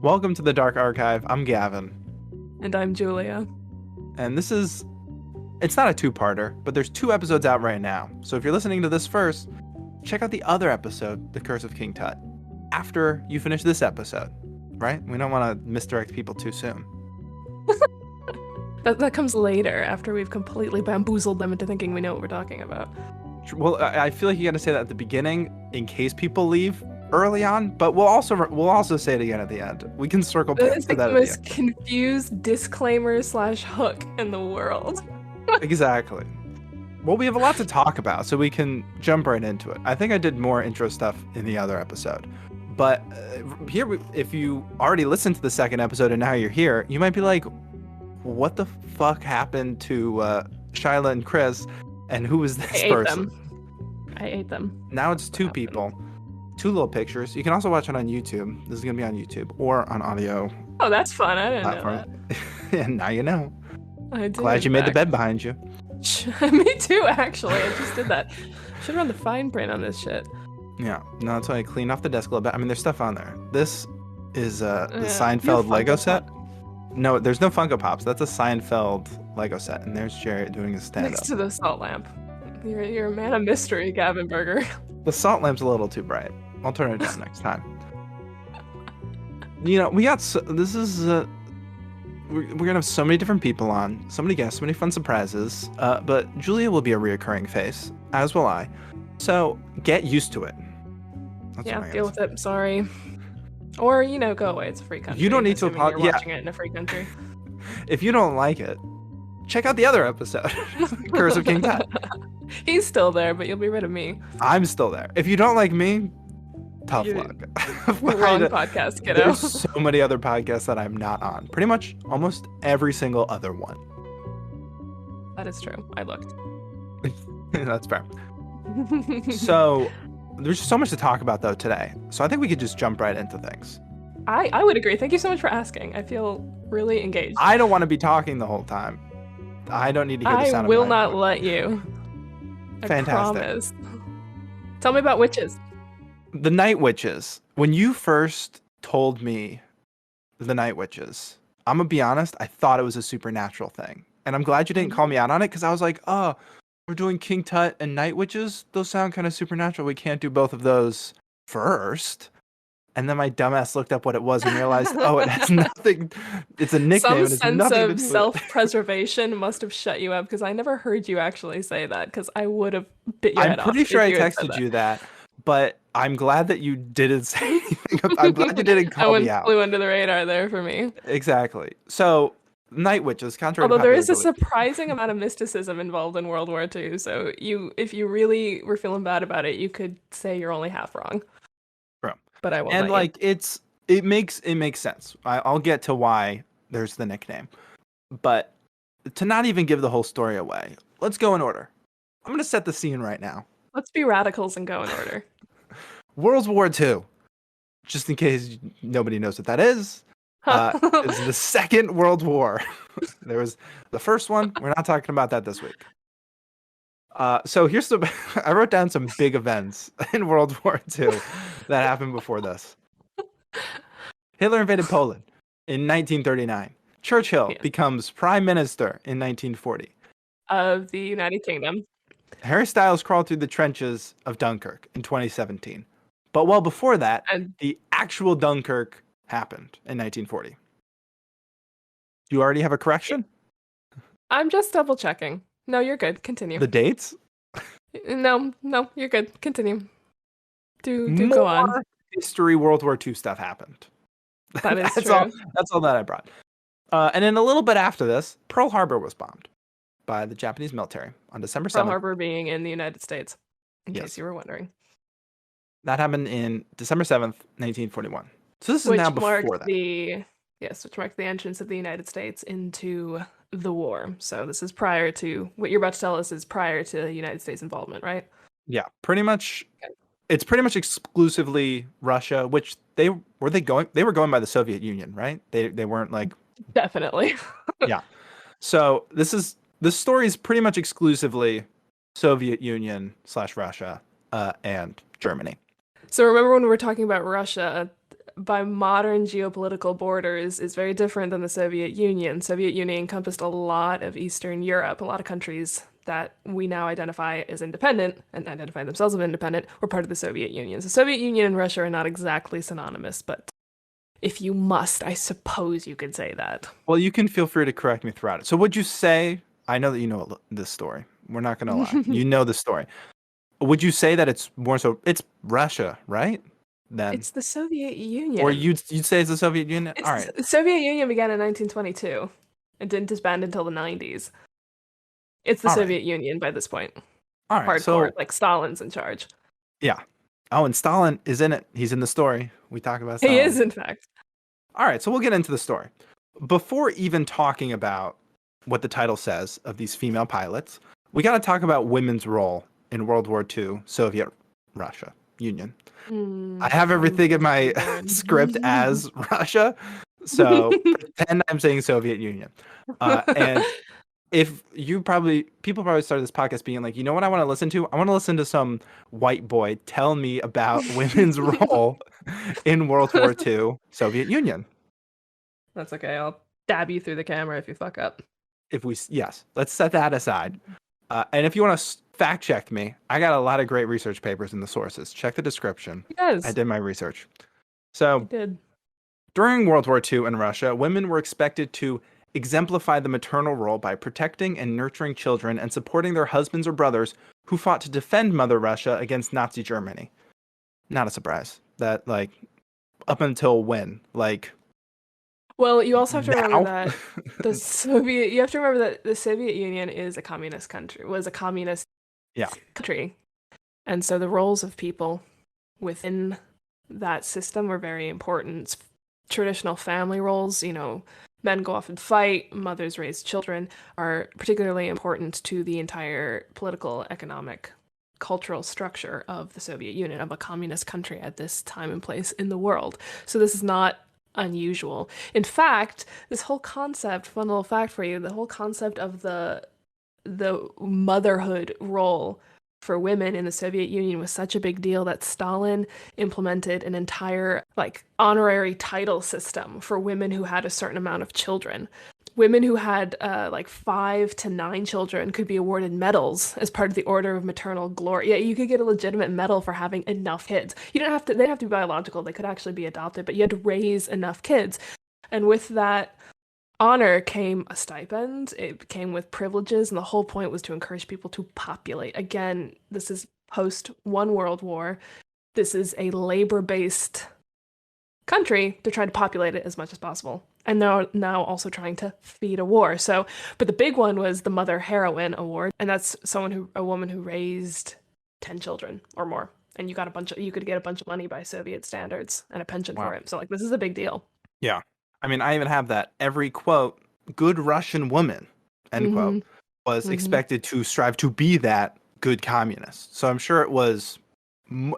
Welcome to the Dark Archive. I'm Gavin. And I'm Julia. And it's not a two-parter, but there's 2 episodes out right now. So if you're listening to this first, check out the other episode, The Curse of King Tut, after you finish this episode, right? We don't want to misdirect people too soon. That comes later, after we've completely bamboozled them into thinking we know what we're talking about. Well, I feel like you got to say that at the beginning in case people leave early on, but we'll also say it again at the end. We can circle back It's to like that the at the most end. confused disclaimer/hook in the world. Exactly. Well, we have a lot to talk about, so we can jump right into it. I think I did more intro stuff in the other episode. But if you already listened to the second episode and now you're here, you might be like, what the fuck happened to Shyla and Chris? And who is this person? I ate them. Now it's 2 people, 2 little pictures. You can also watch it on YouTube. This is going to be on YouTube or on audio. Oh, that's fun. I didn't know that. And now you know. I do. Glad you made the bed behind you. Me too, actually. I just did that. Should run the fine print on this shit. Yeah. No, that's why I cleaned off the desk a little bit. I mean, there's stuff on there. This is the you have Seinfeld Lego Funko set. Pop. No, there's no Funko Pops. That's a Seinfeld Lego set. And there's Jarrett doing his stand-up. Next to the salt lamp. You're a man of mystery, Gavin Berger. The salt lamp's a little too bright. I'll turn it down next time. You know, we're gonna have so many different people on, so many guests, so many fun surprises. But Julia will be a reoccurring face, as will I. So get used to it. That's Yeah, what I deal gotta with it. Sorry. Or, go away. It's a free country. You don't need to assuming you're yeah. watching it in a free country. say. If you don't like it, check out the other episode, Curse of King Tut. He's still there, but you'll be rid of me. I'm still there. If you don't like me, tough You're- luck. Wrong podcast, kiddo. There's so many other podcasts that I'm not on. Pretty much almost every single other one. That is true. I looked. That's fair. So there's so much to talk about though today. So I think we could just jump right into things. I would agree. Thank you so much for asking. I feel really engaged. I don't want to be talking the whole time. I don't need to hear the I sound will of my not let you. I Fantastic. promise. Tell me about witches. The Night Witches. When you first told me the Night Witches, I'm gonna be honest, I thought it was a supernatural thing. And I'm glad you didn't call me out on it because I was like, oh, we're doing King Tut and Night Witches. Those sound kind of supernatural. We can't do both of those first. And then my dumbass looked up what it was and realized, oh, it has nothing. It's a nickname. Some and it's sense nothing to of do with it. self-preservation must have shut you up because I never heard you actually say that because I would have bit your I'm head off. pretty sure I if you had said texted you that, but I'm glad that you didn't say anything. I'm glad you didn't I call went me out. flew under the radar there for me. Exactly. So, Night Witches, contrary to Although there is a popular belief. surprising amount of mysticism involved in World War II, so if you really were feeling bad about it, you could say you're only half wrong. Bro. But I won't. And let you. it makes sense. I'll get to why there's the nickname, but to not even give the whole story away, let's go in order. I'm gonna set the scene right now. Let's be radicals and go in order. World War II, just in case nobody knows what that is. It's the Second World War. There was the first one. We're not talking about that this week. So here's I wrote down some big events in World War II that happened before this. Hitler invaded Poland in 1939. Churchill becomes prime minister in 1940. Of the United Kingdom. Harry Styles crawled through the trenches of Dunkirk in 2017. But well before that, And the actual Dunkirk happened in 1940. Do you already have a correction? I'm just double checking. No, you're good. Continue. The dates? No, you're good. Continue. Do go on. More history World War II stuff happened. That is that's true. That's all that I brought. And then a little bit after this, Pearl Harbor was bombed by the Japanese military on December 7th. Pearl Harbor being in the United States, in Yes. case you were wondering. That happened in December 7th, 1941. So this is Which now before marked that. which marked the entrance of the United States into the war. So this is prior to what you're about to tell us is prior to United States involvement, right? Yeah, pretty much. Okay. It's pretty much exclusively Russia, which they were going by the Soviet Union, right? They weren't like Definitely. yeah. So this story is pretty much exclusively Soviet Union / Russia and Germany. So remember when we were talking about Russia, by modern geopolitical borders is very different than the Soviet Union. Soviet Union encompassed a lot of Eastern Europe. A lot of countries that we now identify as independent and identify themselves as independent were part of the Soviet Union. So Soviet Union and Russia are not exactly synonymous, but if you must, I suppose you could say that. Well, you can feel free to correct me throughout it. So would you say, I know that you know this story. We're not going to lie. You know the story. Would you say that it's more so, it's Russia, right? Then, It's the Soviet Union. or you'd say it's the Soviet Union? All right. The Soviet Union began in 1922 and didn't disband until the 90s. It's the All right. Soviet Union by this point. All right. Hardcore, So, like Stalin's in charge. yeah. Oh, and Stalin is in it. He's in the story. We talk about Stalin. He is, in fact. All right. So we'll get into the story. Before even talking about what the title says of these female pilots, we got to talk about women's role in World War II, Soviet Russia Union. I have everything in my script as Russia, so pretend I'm saying Soviet Union. And if people probably started this podcast being like, you know what I want to listen to? I want to listen to some white boy tell me about women's role in World War II, Soviet Union. That's okay. I'll dab you through the camera if you fuck up. Yes, let's set that aside. And if you want to fact check me, I got a lot of great research papers in the sources. Check the description. Yes. I did my research. So did. During World War II in Russia, women were expected to exemplify the maternal role by protecting and nurturing children and supporting their husbands or brothers who fought to defend Mother Russia against Nazi Germany. Not a surprise that, like, up until when? Like, well, you also have to remember now? that you have to remember that the Soviet Union is a communist country, was a communist country. And so the roles of people within that system were very important. Traditional family roles, men go off and fight, mothers raise children, are particularly important to the entire political, economic, cultural structure of the Soviet Union, of a communist country at this time and place in the world. So this is not unusual. In fact, this whole concept, fun little fact for you, the whole concept of the motherhood role for women in the Soviet Union was such a big deal that Stalin implemented an entire honorary title system for women who had a certain amount of children. Women who had 5 to 9 children could be awarded medals as part of the Order of Maternal Glory. Yeah, you could get a legitimate medal for having enough kids. They didn't have to be biological, they could actually be adopted, but you had to raise enough kids. And with that honor came a stipend, it came with privileges, and the whole point was to encourage people to populate. Again, this is post One World War. This is a labor-based country. They're trying to populate it as much as possible. And they're now also trying to feed a war. So, but the big one was the Mother Heroine Award, and that's a woman who raised 10 children or more. And you could get a bunch of money by Soviet standards and a pension for it. So this is a big deal. Yeah. I mean, I even have that. Every quote, good Russian woman, end quote, was expected to strive to be that good communist. So I'm sure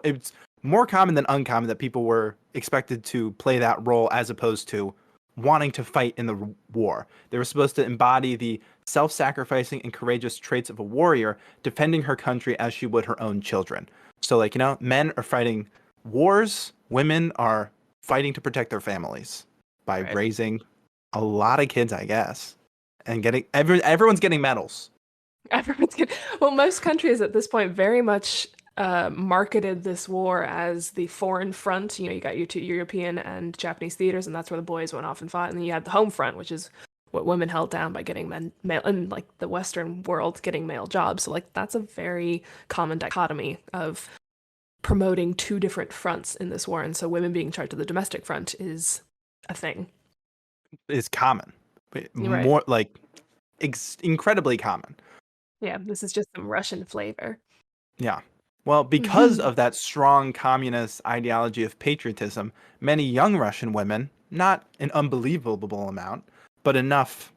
it's more common than uncommon that people were expected to play that role as opposed to wanting to fight in the war. They were supposed to embody the self-sacrificing and courageous traits of a warrior, defending her country as she would her own children. So, men are fighting wars, women are fighting to protect their families by raising a lot of kids, I guess, and everyone's getting medals. Well, most countries at this point very much marketed this war as the foreign front. You got your two European and Japanese theaters, and that's where the boys went off and fought. And then you had the home front, which is what women held down by getting male, and the Western world getting male jobs. So that's a very common dichotomy of promoting two different fronts in this war. And so women being in charge of the domestic front is a thing. Is common. More incredibly common. Yeah, this is just some Russian flavor. Yeah. Well, because of that strong communist ideology of patriotism, many young Russian women, not an unbelievable amount, but enough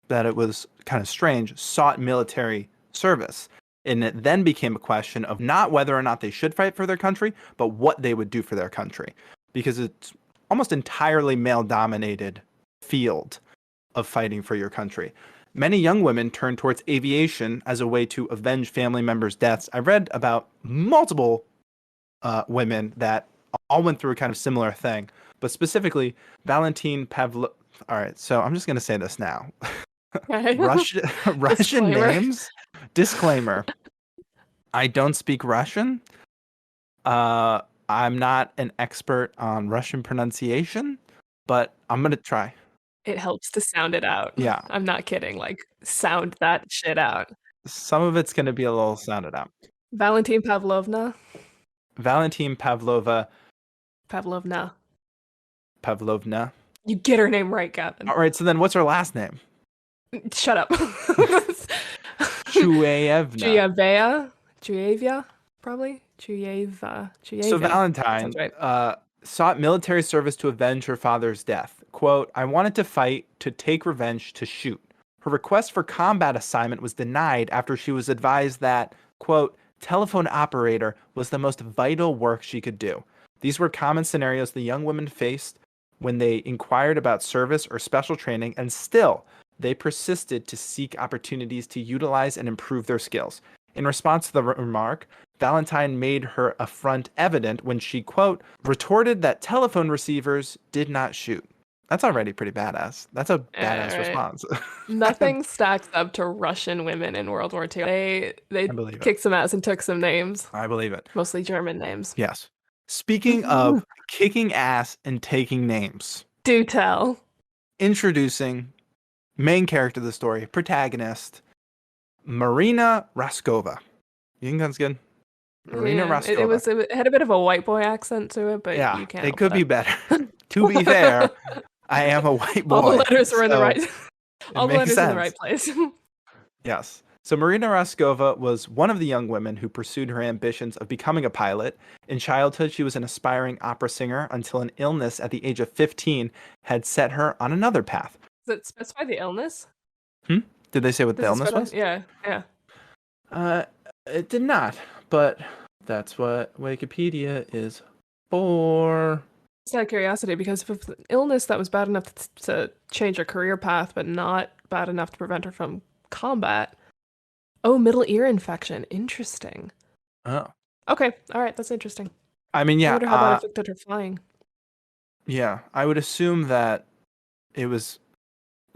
that it was kind of strange, sought military service. And it then became a question of not whether or not they should fight for their country, but what they would do for their country. Because it's almost entirely male-dominated field of fighting for your country. Many young women turn towards aviation as a way to avenge family members' deaths. I read about multiple women that all went through a kind of similar thing, but specifically Valentin Pavlov. All right, so I'm just gonna say this now. Okay. Russian Disclaimer. names. Disclaimer. I don't speak Russian. I'm not an expert on Russian pronunciation, but I'm gonna try. It helps to sound it out. Yeah, I'm not kidding. Like, sound that shit out. some of it's gonna be a little sounded out. Valentin Pavlovna. Valentin Pavlova. Pavlovna. Pavlovna. You get her name right, Gavin. All right, so then what's her last name? Shut up. Chueyevna. Chuyevia, probably. Chuyeva. So Valentine Sounds right. sought military service to avenge her father's death. Quote, I wanted to fight, to take revenge, to shoot. Her request for combat assignment was denied after she was advised that, quote, telephone operator was the most vital work she could do. These were common scenarios the young women faced when they inquired about service or special training, and still they persisted to seek opportunities to utilize and improve their skills. In response to the remark, Valentine made her affront evident when she, quote, retorted that telephone receivers did not shoot. That's already pretty badass. That's a badass response. Nothing stacks up to Russian women in World War II. They kicked some ass and took some names. I believe it. Mostly German names. Yes. Speaking of kicking ass and taking names. Do tell. Introducing main character of the story, protagonist, Marina Raskova. You think that's good? Marina Raskova. It had a bit of a white boy accent to it, but yeah, you can't. It could be better. To be fair, I am a white boy. All the letters were in the right. All the letters sense. in the right place. Yes. So Marina Raskova was one of the young women who pursued her ambitions of becoming a pilot. In childhood, she was an aspiring opera singer until an illness at the age of 15 had set her on another path. Does it specify the illness? Did they say what the illness was? Yeah. It did not, but that's what Wikipedia is for. It's out of curiosity, because if it's an illness that was bad enough to change her career path, but not bad enough to prevent her from combat. Oh, middle ear infection. Interesting. Oh. Okay. All right. That's interesting. I mean, yeah. I wonder how that affected her flying. Yeah. I would assume that it was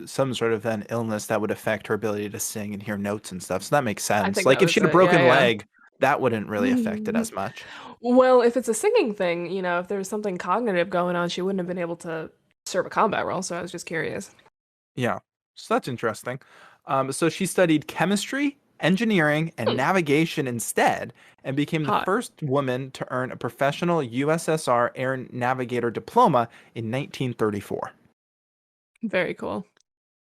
some sort of an illness that would affect her ability to sing and hear notes and stuff. So that makes sense. Like if she had a broken leg, that wouldn't really affect it as much. Well, if it's a singing thing, if there's something cognitive going on, she wouldn't have been able to serve a combat role. So I was just curious. Yeah. So that's interesting. So she studied chemistry, engineering, and navigation instead, and became the first woman to earn a professional USSR air navigator diploma in 1934. Very cool.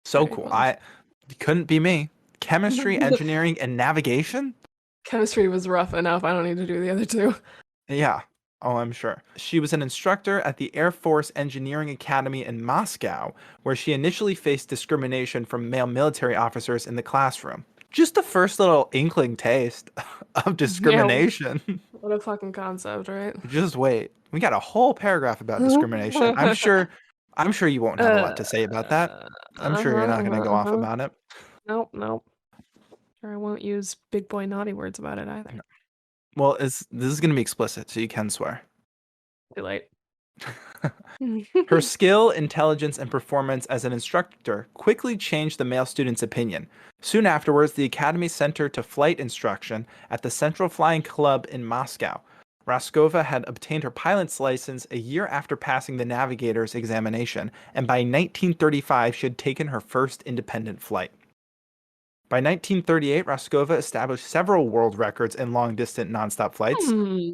So cool. Couldn't be me. Chemistry, engineering, and navigation? Chemistry was rough enough. I don't need to do the other two. Yeah. Oh, I'm sure. She was an instructor at the Air Force Engineering Academy in Moscow, where she initially faced discrimination from male military officers in the classroom. Just the first little inkling taste of discrimination. Yeah, what a fucking concept, right? Just wait. We got a whole paragraph about discrimination. I'm sure you won't have a lot to say about that. I'm sure you're not going to go off about it. Nope. Sure, I won't use big boy naughty words about it either. No. Well, this is going to be explicit, so you can swear. Too late. Her skill, intelligence, and performance as an instructor quickly changed the male students' opinion. Soon afterwards, the Academy sent her to flight instruction at the Central Flying Club in Moscow. Raskova had obtained her pilot's license a year after passing the navigator's examination, and by 1935, she had taken her first independent flight. By 1938, Raskova established several world records in long-distance nonstop flights.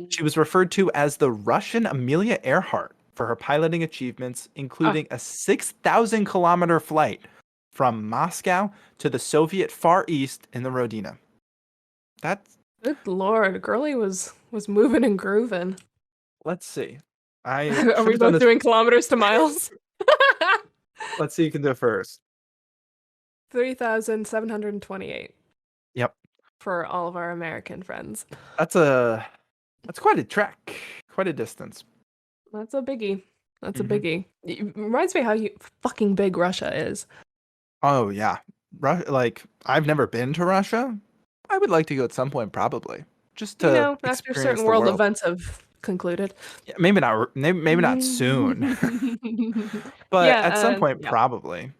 She was referred to as the Russian Amelia Earhart for her piloting achievements, including a 6,000-kilometer flight from Moscow to the Soviet Far East in the Rodina. That's... Good lord, girlie was moving and grooving. Let's see. Are we both doing kilometers to miles? Let's see who can do it first. 3,728. Yep. For all of our American friends. That's quite a trek, quite a distance. That's a biggie. That's a biggie. It reminds me how fucking big Russia is. Oh yeah, like I've never been to Russia. I would like to go at some point, probably, just to after certain world events have concluded. Yeah, maybe not soon, but at some point, Yeah, probably.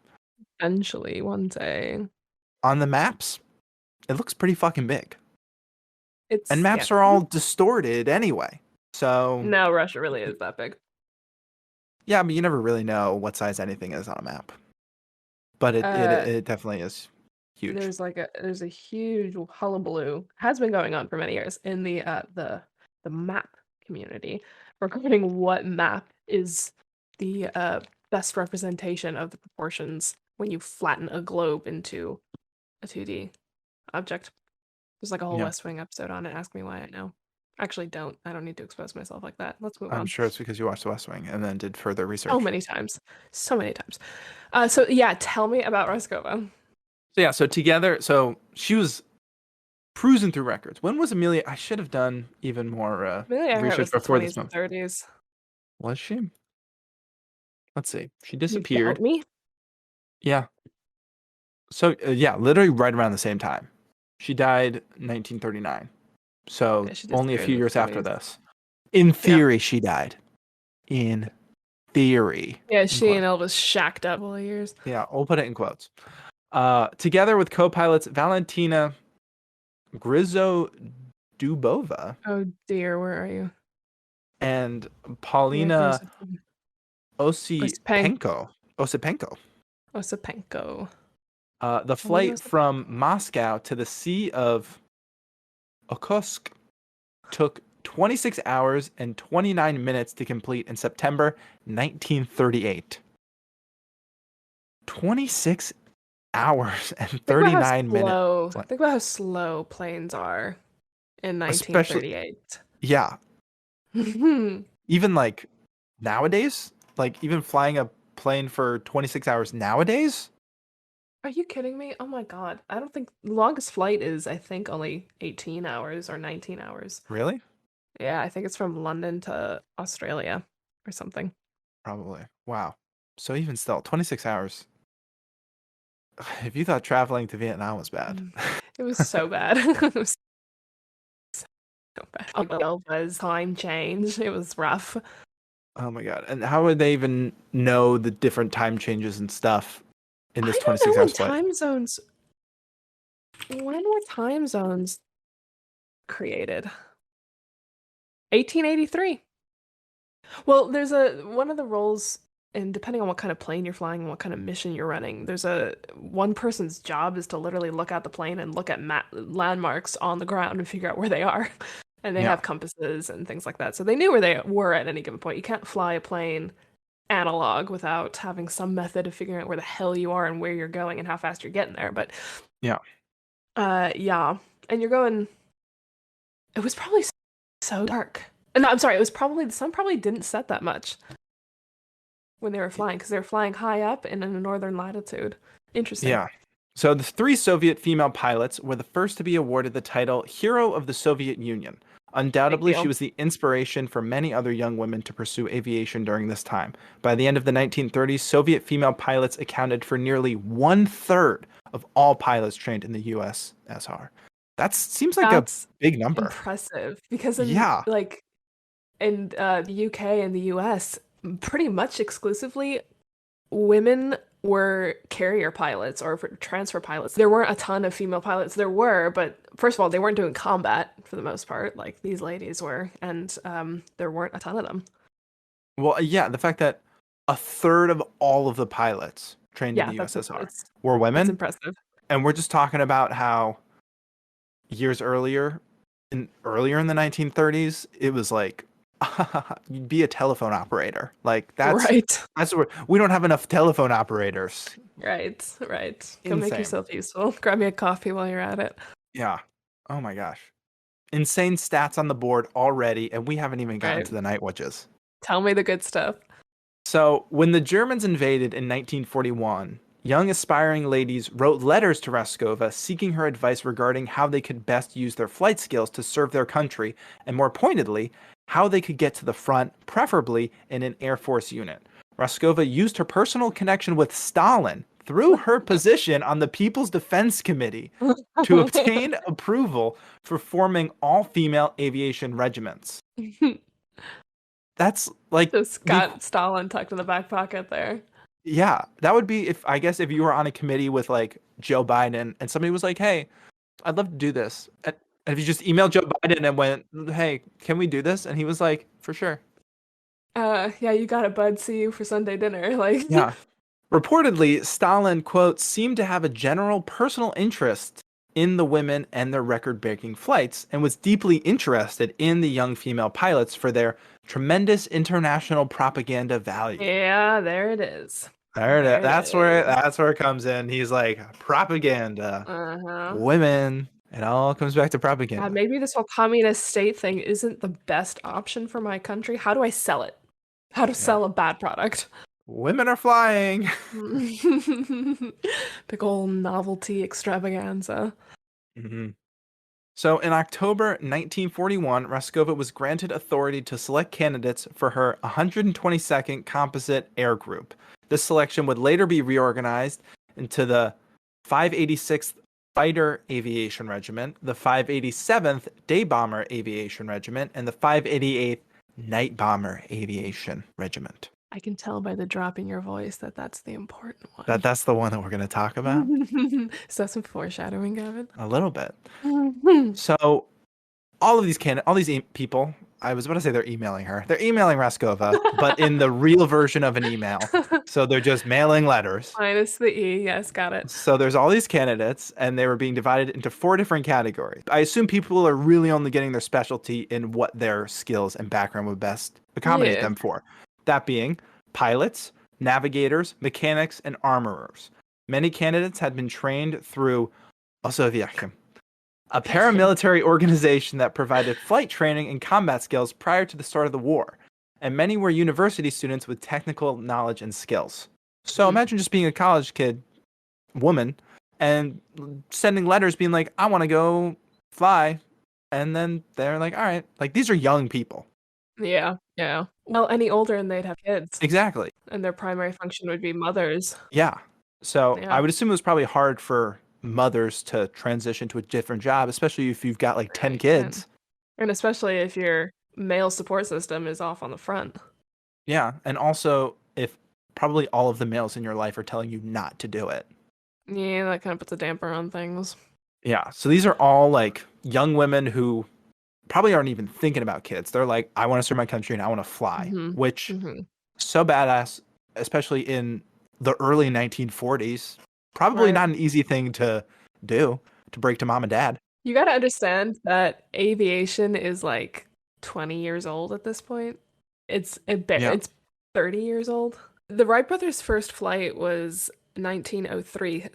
eventually one day. On the maps, it looks pretty fucking big. And It's yeah. maps are all distorted anyway. So, No, Russia really is that big. yeah, but you never really know what size anything is on a map. But it definitely is huge. There's a huge hullabaloo, has been going on for many years in the map community regarding what map is the best representation of the proportions when you flatten a globe into a 2D object. There's like a whole Yeah. West Wing episode on it. Ask me why I know. Actually, don't. I don't need to expose myself like that. Let's move I'm on. sure it's because you watched The West Wing and then did further research. So many times. So many times. So yeah, tell me about Raskova. So she was cruising through records. When was Amelia? I should have done even more Amelia Earhart research was the before 20s this and moment. 30s. Was she? Let's see. She You disappeared. doubt me? Yeah. So yeah, literally right around the same time. She died 1939. So Yeah, she only a disappeared few in the years after 40s. this. In theory, she died. In theory. Yeah, she and Elvis shacked up all the years. Yeah, we'll put it in quotes. Together with co-pilots Valentina Dubova Oh dear, where are you? and Paulina Osipenko. Osipenko. The flight from Moscow to the Sea of Okhotsk took 26 hours and 29 minutes to complete in September 1938. 26 hours and 39 minutes. Think about how slow planes are in 1938. Yeah. Even like nowadays, like even flying a plane for 26 hours nowadays. Are you kidding me? Oh my god. I don't think the longest flight is, I think, only 18 hours or 19 hours. Really? Yeah, I think it's from London to Australia or something. Probably. Wow. So even still, 26 hours. If you thought traveling to Vietnam was bad. It was so bad. It was so bad. It was time change. It was rough. Oh my god. And how would they even know the different time changes and stuff in this 26 hours flight? When were time zones created? 1883. Well, there's one of the roles, and depending on what kind of plane you're flying and what kind of mission you're running, there's one person's job is to literally look at the plane and look at landmarks on the ground and figure out where they are. And they have compasses and things like that. So they knew where they were at any given point. You can't fly a plane analog without having some method of figuring out where the hell you are and where you're going and how fast you're getting there. But yeah. And you're going, it was probably so dark. No, I'm sorry, the sun probably didn't set that much when they were flying, because they were flying high up and in a northern latitude. Interesting. Yeah. So the 3 Soviet female pilots were the first to be awarded the title Hero of the Soviet Union. Undoubtedly, she was the inspiration for many other young women to pursue aviation during this time. By the end of the 1930s, Soviet female pilots accounted for nearly 1/3 of all pilots trained in the USSR. That seems like a big number. Impressive, because in the UK and the US, pretty much exclusively, women were carrier pilots or transfer pilots. There weren't a ton of female pilots. There were, but first of all, they weren't doing combat for the most part, like these ladies were, and there weren't a ton of them. Well, yeah, the fact that 1/3 of all of the pilots trained in the USSR were women. That's impressive. And we're just talking about how years earlier in the 1930s, it was like, you'd be a telephone operator. Like that's where we don't have enough telephone operators. Right. Go make yourself useful. Grab me a coffee while you're at it. Yeah. Oh my gosh. Insane stats on the board already, and we haven't even gotten to the night witches. Tell me the good stuff. So when the Germans invaded in 1941, young aspiring ladies wrote letters to Raskova seeking her advice regarding how they could best use their flight skills to serve their country, and more pointedly, how they could get to the front, preferably in an Air Force unit. Raskova used her personal connection with Stalin through her position on the People's Defense Committee to obtain approval for forming all-female aviation regiments. That's like Just the got Stalin tucked in the back pocket there. yeah, that would be if I guess if you were on a committee with like Joe Biden and somebody was like, "Hey, I'd love to do this," and if you just emailed Joe Biden and went, "Hey, can we do this?" and he was like, "For sure." Yeah, you got it, bud. See you for Sunday dinner. Like, Yeah. Reportedly, Stalin, quote, seemed to have a general personal interest in the women and their record-breaking flights and was deeply interested in the young female pilots for their tremendous international propaganda value. yeah, there it is. There it is. There it is. That's where it comes in. He's like, propaganda, Uh-huh. women. It all comes back to God, propaganda. maybe this whole communist state thing isn't the best option for my country. How do I sell it? How to Yeah. sell a bad product? Women are flying. Big old novelty extravaganza. Mhm. So in October 1941, Raskova was granted authority to select candidates for her 122nd Composite Air Group. This selection would later be reorganized into the 586th Fighter Aviation Regiment, the 587th Day Bomber Aviation Regiment, and the 588th Night Bomber Aviation Regiment. I can tell by the drop in your voice that that's the important one. That's the one that we're going to talk about Is that some foreshadowing, Gavin? a little bit. So all of these people, I was about to say they're emailing her. They're emailing Raskova, but in the real version of an email. So they're just mailing letters. Minus the E. Yes, got it. So there's all these candidates, and they were being divided into 4 different categories. I assume people are really only getting their specialty in what their skills and background would best accommodate Yeah. them for. That being pilots, navigators, mechanics, and armorers. Many candidates had been trained through Aviation, a paramilitary organization that provided flight training and combat skills prior to the start of the war, and many were university students with technical knowledge and skills. So imagine just being a college kid, woman, and sending letters being like, I want to go fly. And then they're like, all right, like these are young people. Yeah, yeah. Well, any older and they'd have kids, Exactly. and their primary function would be mothers. Yeah. So Yeah, I would assume it was probably hard for mothers to transition to a different job, especially if you've got like 10 right. kids. And especially if your male support system is off on the front. Yeah. And also if probably all of the males in your life are telling you not to do it. Yeah, that kind of puts a damper on things. Yeah. So these are all like young women who probably aren't even thinking about kids. They're like, I want to serve my country and I want to fly, which so badass, especially in the early 1940s. Probably not an easy thing to do, to break to mom and dad. You got to understand that aviation is like 20 years old at this point. It's 30 years old. The Wright brothers' first flight was 1903,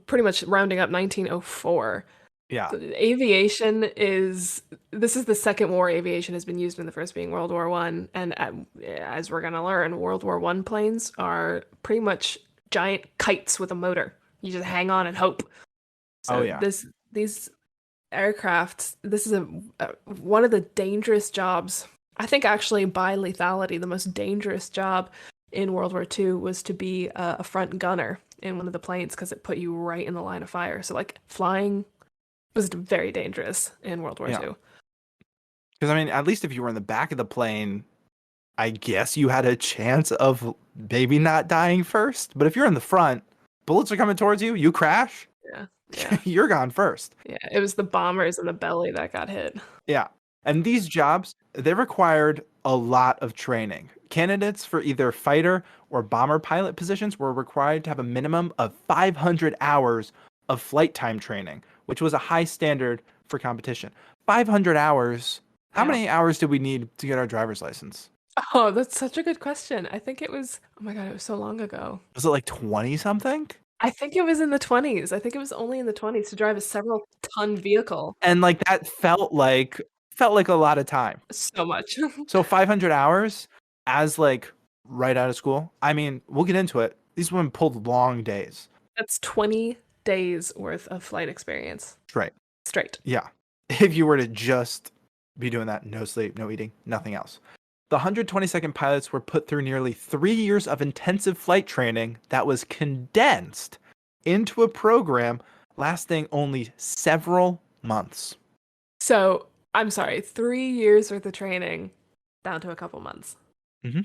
pretty much rounding up 1904. Yeah. This is the second war aviation has been used in, the first being World War One, and as we're gonna learn, World War One planes are pretty much giant kites with a motor. You just hang on and hope. So these aircraft, this is one of the dangerous jobs. I think actually by lethality, the most dangerous job in World War II was to be a front gunner in one of the planes because it put you right in the line of fire. So like flying was very dangerous in World War II. Because I mean, at least if you were in the back of the plane, I guess you had a chance of maybe not dying first. But if you're in the front, bullets are coming towards you, you crash. Yeah. You're gone first. Yeah, it was the bombers in the belly that got hit. Yeah. And these jobs, they required a lot of training. Candidates for either fighter or bomber pilot positions were required to have a minimum of 500 hours of flight time training, which was a high standard for competition. 500 hours. How many hours did we need to get our driver's license? Oh, that's such a good question. I think it was, oh my God, it was so long ago. Was it like 20 something? I think it was in the 20s. I think it was only in the 20s to drive a several ton vehicle. And like that felt like a lot of time. So much. So 500 hours as like right out of school. I mean, we'll get into it. These women pulled long days. That's 20 days worth of flight experience. Straight. Yeah. If you were to just be doing that, no sleep, no eating, nothing else. The 122nd pilots were put through nearly 3 years of intensive flight training that was condensed into a program lasting only several months. So, I'm sorry, 3 years worth of training down to a couple months. Hmm.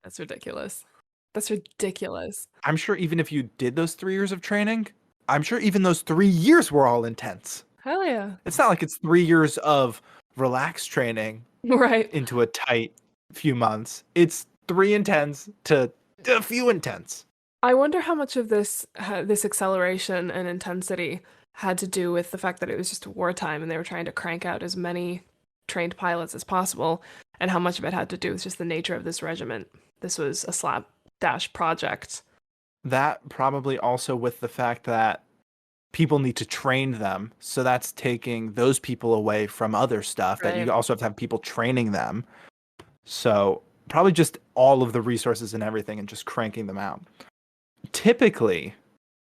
That's ridiculous. That's ridiculous. I'm sure even if you did those 3 years of training, I'm sure even those 3 years were all intense. Hell yeah. It's not like it's 3 years of relaxed training Right. into a tight few months. It's 3 intense to a few intense. I wonder how much of this acceleration and intensity had to do with the fact that it was just wartime and they were trying to crank out as many trained pilots as possible, and how much of it had to do with just the nature of this regiment. This was a slapdash project. That probably also with the fact that people need to train them. So that's taking those people away from other stuff that Right. you also have to have people training them. So probably just all of the resources and everything and just cranking them out. Typically,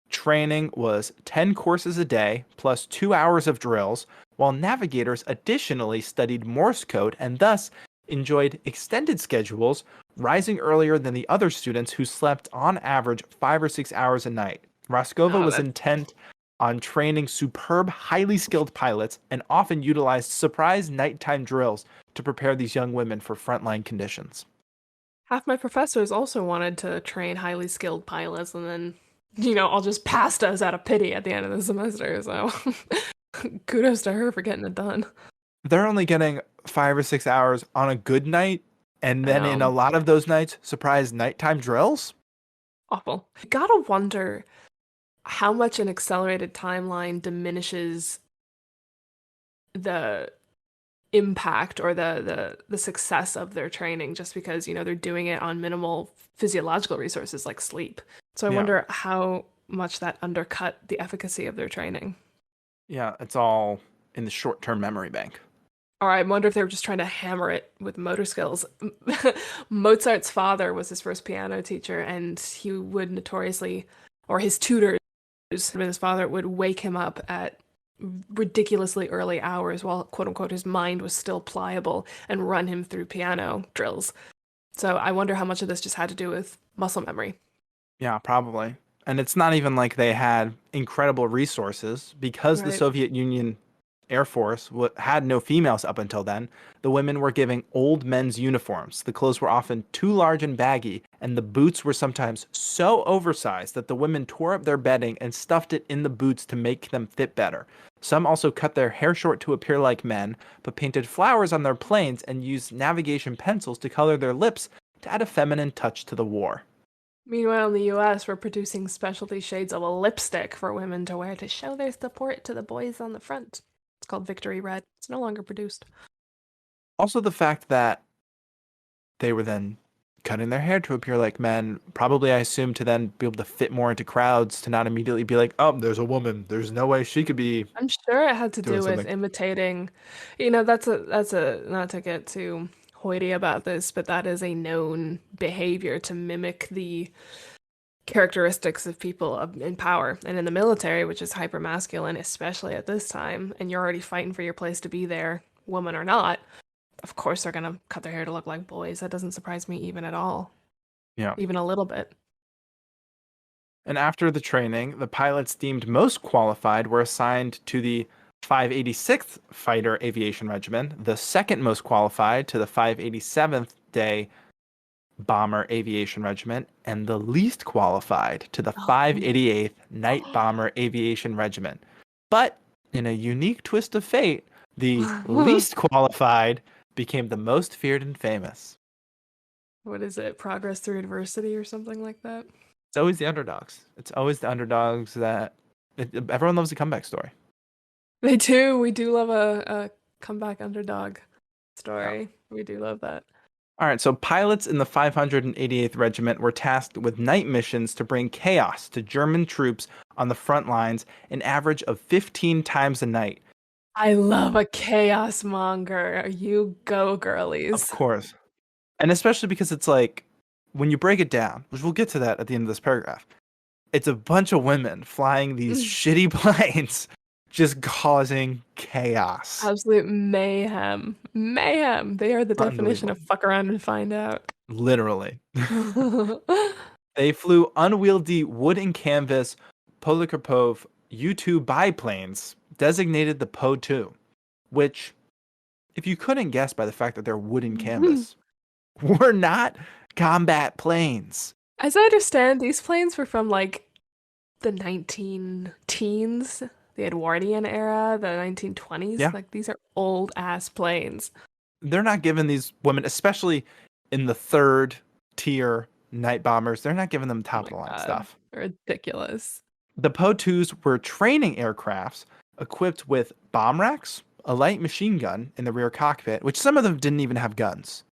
training was 10 courses a day plus 2 hours of drills, while navigators additionally studied Morse code and thus enjoyed extended schedules, rising earlier than the other students who slept on average 5 or 6 hours a night. Raskova Oh, was that intent on training superb, highly skilled pilots and often utilized surprise nighttime drills to prepare these young women for frontline conditions. half my professors also wanted to train highly skilled pilots, and then, all just passed us out of pity at the end of the semester. So kudos to her for getting it done. They're only getting 5 or 6 hours on a good night, and I then in a know. lot of those nights, surprise nighttime drills. Awful. Gotta wonder how much an accelerated timeline diminishes the impact or the success of their training, just because they're doing it on minimal physiological resources like sleep. So I Yeah, wonder how much that undercut the efficacy of their training. yeah, it's all in the short-term memory bank. Or I wonder if they were just trying to hammer it with motor skills. Mozart's father was his first piano teacher, and he would notoriously, or his tutors, his father would wake him up at ridiculously early hours while, quote unquote, his mind was still pliable and run him through piano drills. So I wonder how much of this just had to do with muscle memory. Yeah, probably. And it's not even like they had incredible resources because the Right. Soviet Union Air Force had no females up until then. The women were giving old men's uniforms. The clothes were often too large and baggy, and the boots were sometimes so oversized that the women tore up their bedding and stuffed it in the boots to make them fit better. Some also cut their hair short to appear like men, but painted flowers on their planes and used navigation pencils to color their lips to add a feminine touch to the war. Meanwhile, in the US, we're producing specialty shades of lipstick for women to wear to show their support to the boys on the front. It's called Victory Red. It's no longer produced. Also, the fact that they were then cutting their hair to appear like men, probably, I assume, to then be able to fit more into crowds, to not immediately be like, oh, there's a woman. There's no way she could be I'm sure it had to doing do with something. imitating, that's a not to get too hoity about this, but that is a known behavior to mimic the characteristics of people in power. And in the military, which is hyper masculine, especially at this time, and you're already fighting for your place to be there, woman or not, of course they're gonna cut their hair to look like boys. That doesn't surprise me even at all, Yeah. even a little bit. And after the training, the pilots deemed most qualified were assigned to the 586th Fighter Aviation Regiment, the second most qualified to the 587th Day Bomber Aviation Regiment, and the least qualified to the 588th Night Bomber Aviation Regiment. But in a unique twist of fate, the least qualified became the most feared and famous. What is it? Progress through adversity or something like that? It's always the underdogs. It's always the underdogs that everyone loves a comeback story. They do. We do love a comeback underdog Yeah. story. We do love that. All right, so pilots in the 588th Regiment were tasked with night missions to bring chaos to German troops on the front lines, an average of 15 times a night. I love a chaos monger. You go, Of girlies. course. And especially because it's like, when you break it down, which we'll get to that at the end of this paragraph, it's a bunch of women flying these shitty planes, just causing chaos. Absolute mayhem. Mayhem. They are the definition Unbelievable. of fuck around and find out. Literally. They flew unwieldy wood and canvas Polikarpov U-2 biplanes, designated the Po-2, which, if you couldn't guess by the fact that they're wood and canvas, were not combat planes. As I understand, these planes were from like the 19 teens, the Edwardian era, the 1920s. Yeah, Like these are old ass planes. they're not giving these women, especially in the third tier night bombers, they're not giving them Oh top my of the line God. stuff. Ridiculous. The Po-2s were training aircrafts equipped with bomb racks, a light machine gun in the rear cockpit, which some of them didn't even have guns.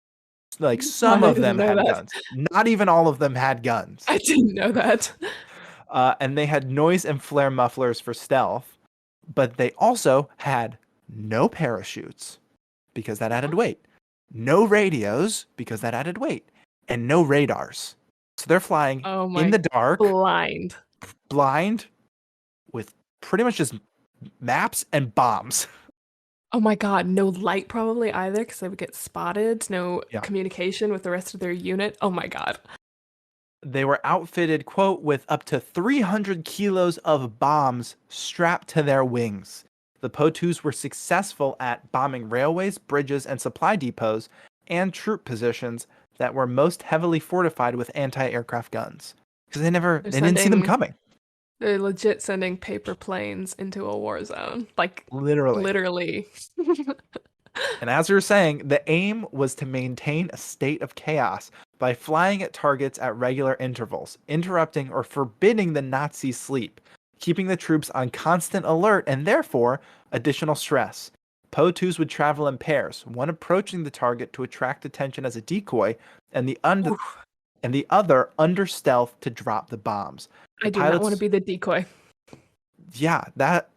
Like some I of didn't them know had that. guns. Not even all of them had guns. I didn't know that. And they had noise and flare mufflers for stealth, but they also had no parachutes because that added weight, no radios because that added weight, and no radars. So they're flying Oh in my, the dark, blind. blind, with pretty much just maps and bombs. Oh my God, no light probably either because they would get spotted. No Yeah. communication with the rest of their unit. Oh my God. They were outfitted, quote, with up to 300 kilos of bombs strapped to their wings. The Po-2s were successful at bombing railways, bridges, and supply depots and troop positions that were most heavily fortified with anti-aircraft guns. Because They're they didn't see them sending, coming. they're legit sending paper planes into a war zone. Like Literally. literally. And as we were saying, the aim was to maintain a state of chaos by flying at targets at regular intervals, interrupting or forbidding the Nazi sleep, keeping the troops on constant alert and therefore additional stress. Po-2s would travel in pairs, one approaching the target to attract attention as a decoy, and Oof. the other under stealth to drop the bombs. I The do not want to pilots, be the decoy. yeah, that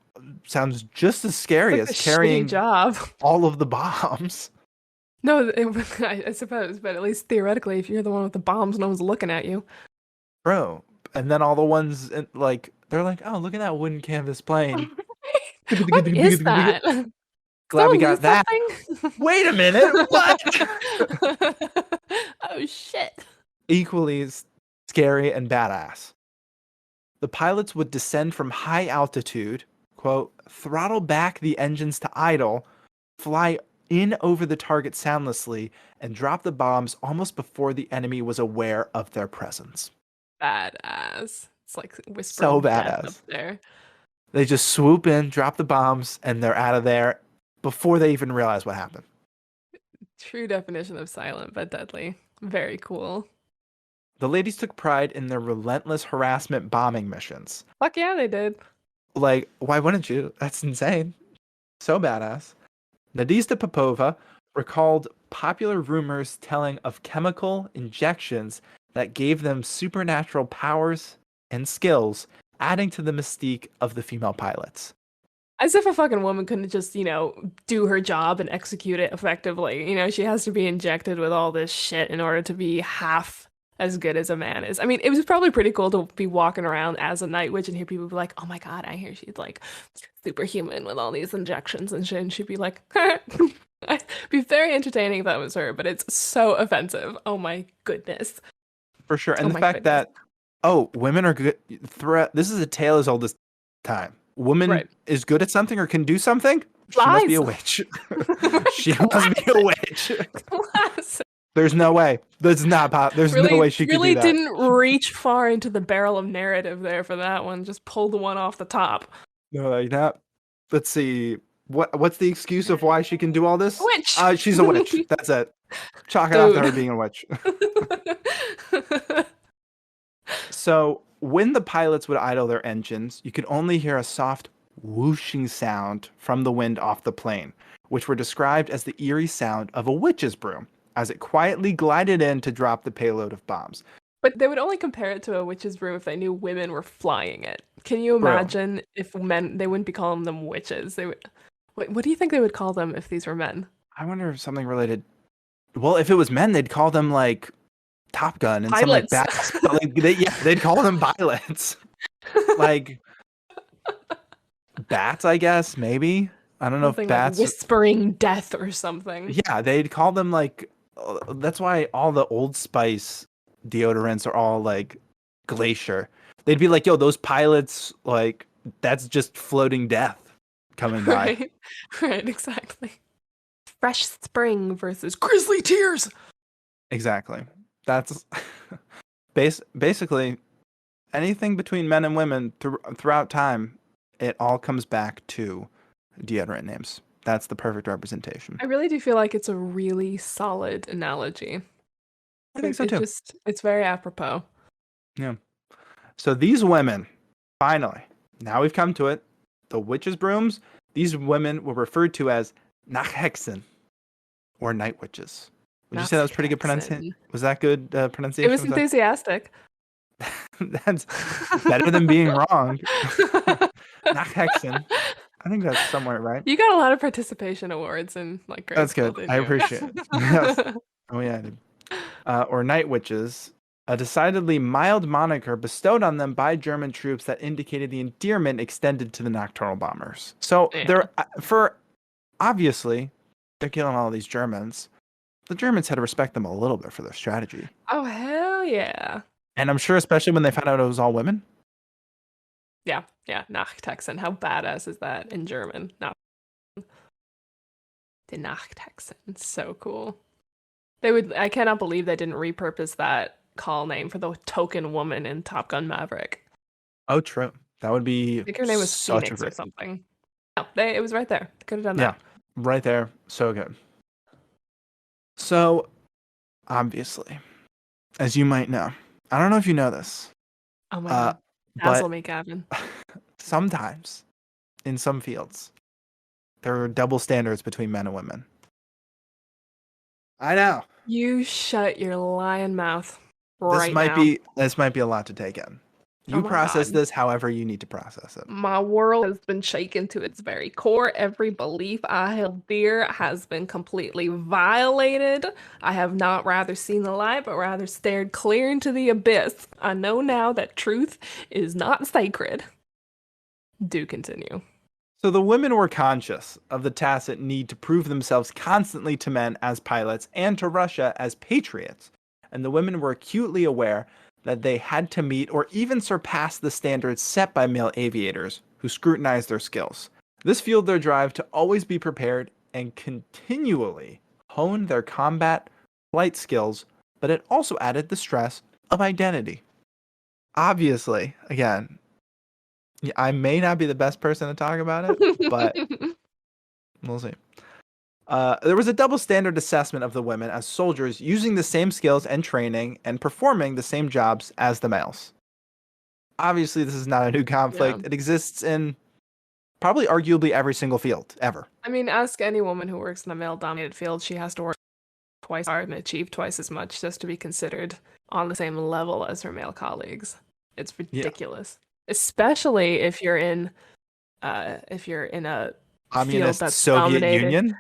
sounds just as scary It's like as a shitty carrying job. all of the bombs. No, I suppose, but at least theoretically, if you're the one with the bombs, no one's looking at you. Bro. And then all the ones like they're like, oh, look at that wooden canvas plane. What is that? Glad we Someone lose got that. something? Wait a minute, what? Oh shit. Equally scary and badass. The pilots would descend from high altitude, quote, throttle back the engines to idle, fly in over the target soundlessly, and drop the bombs almost before the enemy was aware of their presence. Badass. It's like So whispering death up badass. there. They just swoop in, drop the bombs, and they're out of there before they even realize what happened. True definition of silent but deadly. Very cool. The ladies took pride in their relentless harassment bombing missions. Fuck yeah, they did. Like, why wouldn't you? That's insane. So badass. Nadezhda Popova recalled popular rumors telling of chemical injections that gave them supernatural powers and skills, adding to the mystique of the female pilots. As if a fucking woman couldn't just, do her job and execute it effectively. She has to be injected with all this shit in order to be half as good as a man is. I mean, it was probably pretty cool to be walking around as a night witch and hear people be like, oh my God, I hear she's like superhuman with all these injections and shit. And she'd be like, it'd be very entertaining if that was her, but it's so offensive. Oh my goodness. For sure. And Oh the my fact goodness. that, women are good. This is a tale as old as time. Woman Right. is good at something or can do something. She must be Lies. a witch. She must be a witch. Classic. There's no way. There's no way she could Really do that. didn't reach far into the barrel of narrative there for that one. Just pulled the one off the top. No, like that. Let's see. What's the excuse of why she can do all this? Witch. She's a witch. That's it. Chalk it off to Dude. her being a witch. So when the pilots would idle their engines, you could only hear a soft whooshing sound from the wind off the plane, which were described as the eerie sound of a witch's broom as it quietly glided in to drop the payload of bombs. But they would only compare it to a witch's broom if they knew women were flying it. Can you imagine if men, they wouldn't be calling them witches. They would. What do you think they would call them if these were men? I wonder if something related. Well, if it was men, they'd call them like Top Gun and Pilots. some like bats. But like they'd call them pilots. Like bats, I guess, maybe. I don't know Something if bats. like whispering death or something. Yeah, they'd call them like. That's why all the Old Spice deodorants are all like glacier. They'd be like, yo, those pilots, like, that's just floating death coming by. Right, exactly. Fresh spring versus grizzly tears. Exactly. That's basically anything between men and women throughout time. It all comes back to deodorant names. That's the perfect representation. I really do feel like it's a really solid analogy. I think so too. It's very apropos. Yeah. So these women, finally, now we've come to it. The witches' brooms. These women were referred to as Nachhexen, or night witches. Would you say that was pretty good pronunciation? Nachhexen. Was that good It pronunciation? was enthusiastic. That's better than being wrong. Nachhexen. I think that's somewhere right. You got a lot of participation awards in like grade That's school, good. didn't I you? appreciate it. Yes. Oh yeah, I did. Or night witches, a decidedly mild moniker bestowed on them by German troops that indicated the endearment extended to the nocturnal bombers. So Yeah. they're for obviously they're killing all these Germans. The Germans had to respect them a little bit for their strategy. Oh hell yeah. And I'm sure especially when they found out it was all women. Yeah, yeah, Nachtexen. How badass is that in German? No. The Nachtexen. It's so cool. I cannot believe they didn't repurpose that call name for the token woman in Top Gun Maverick. Oh, true. That would I be think her name was such a Phoenix or great. something. No, it was right there. They could have done Yeah, that. right there. So good. So, obviously, as you might know, I don't know if you know this, Oh my uh, god. but Dazzle me, Gavin. sometimes in some fields, there are double standards between men and women. I know. You shut your lion mouth This right might now. be this might be a lot to take in. Oh You my process god. this however you need to process it. My world has been shaken to its very core. Every belief I held dear has been completely violated. I have not rather seen the light, but rather stared clear into the abyss. I know now that truth is not sacred. Do continue. So the women were conscious of the tacit need to prove themselves constantly to men as pilots and to Russia as patriots. And the women were acutely aware that they had to meet or even surpass the standards set by male aviators who scrutinized their skills. This fueled their drive to always be prepared and continually hone their combat flight skills, but it also added the stress of identity. Obviously, again, I may not be the best person to talk about it, but we'll see. There was a double standard assessment of the women as soldiers using the same skills and training and performing the same jobs as the males. Obviously, this is not a new conflict. Yeah. It exists in probably arguably every single field ever. I mean, ask any woman who works in a male dominated field. She has to work twice as hard and achieve twice as much just to be considered on the same level as her male colleagues. It's Yeah. ridiculous. Especially if you're in a field Communist that's Soviet dominated. Union.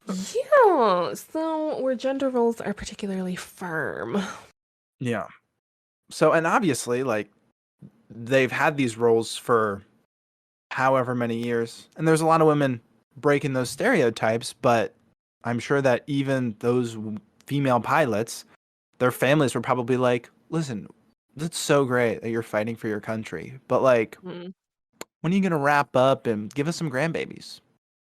Yeah, so where gender roles are particularly firm. Yeah. So, and obviously, like, they've had these roles for however many years, and there's a lot of women breaking those stereotypes, but I'm sure that even those female pilots, their families were probably like, listen, that's so great that you're fighting for your country, but like, Mm. when are you going to wrap up and give us some grandbabies?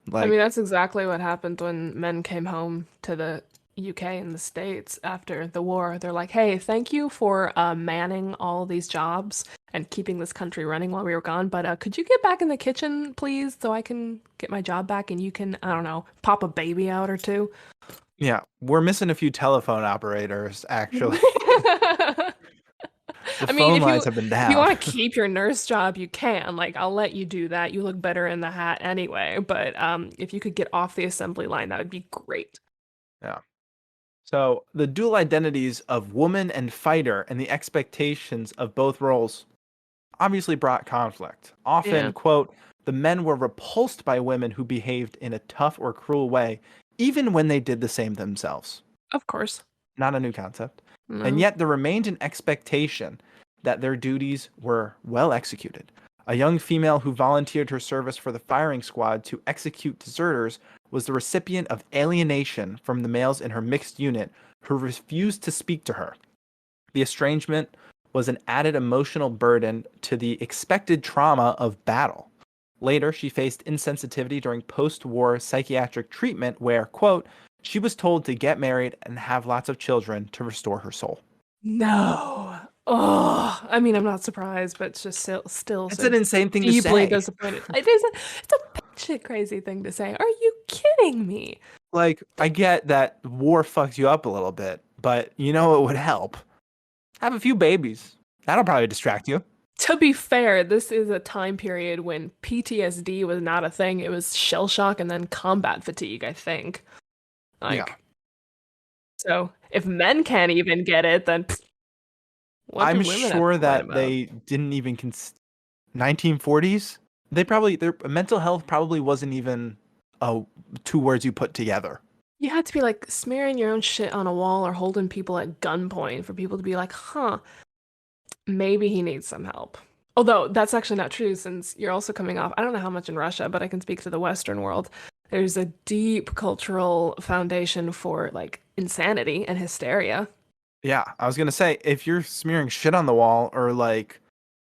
I Like, mean, that's exactly what happened when men came home to the UK and the States after the war. They're like, hey, thank you for manning all these jobs and keeping this country running while we were gone. But could you get back in the kitchen, please, so I can get my job back and you can, I don't know, pop a baby out or two? yeah, we're missing a few telephone operators, actually. The I mean, phone lines have been if you down. want to keep your nurse job, you can. Like, I'll let you do that. You look better in the hat anyway. But if you could get off the assembly line, that would be great. Yeah. So the dual identities of woman and fighter and the expectations of both roles obviously brought conflict. Yeah, Often, quote, the men were repulsed by women who behaved in a tough or cruel way, even when they did the same themselves. of course. Not a new concept. And No. yet there remained an expectation that their duties were well executed. A young female who volunteered her service for the firing squad to execute deserters was the recipient of alienation from the males in her mixed unit who refused to speak to her. The estrangement was an added emotional burden to the expected trauma of battle. Later, she faced insensitivity during post war psychiatric treatment, where, quote, She was told to get married and have lots of children to restore her soul. No. Oh, I mean, I'm not surprised, but it's just still It's so an insane thing to deeply say. disappointed. It's a batshit crazy thing to say. Are you kidding me? Like, I get that war fucks you up a little bit, but you know it would help? Have a few babies. That'll probably distract you. To be fair, this is a time period when PTSD was not a thing. It was shell shock and then combat fatigue, I think. Yeah. Like, so if men can't even get it, then what do I'm women have to sure complain that about? they didn't even 1940s. They probably their mental health probably wasn't even two words you put together. You had to be like smearing your own shit on a wall or holding people at gunpoint for people to be like, huh, maybe he needs some help. Although that's actually not true since you're also coming off, I don't know how much in Russia, but I can speak to the Western world. There's a deep cultural foundation for like insanity and hysteria. Yeah, I was gonna say if you're smearing shit on the wall or like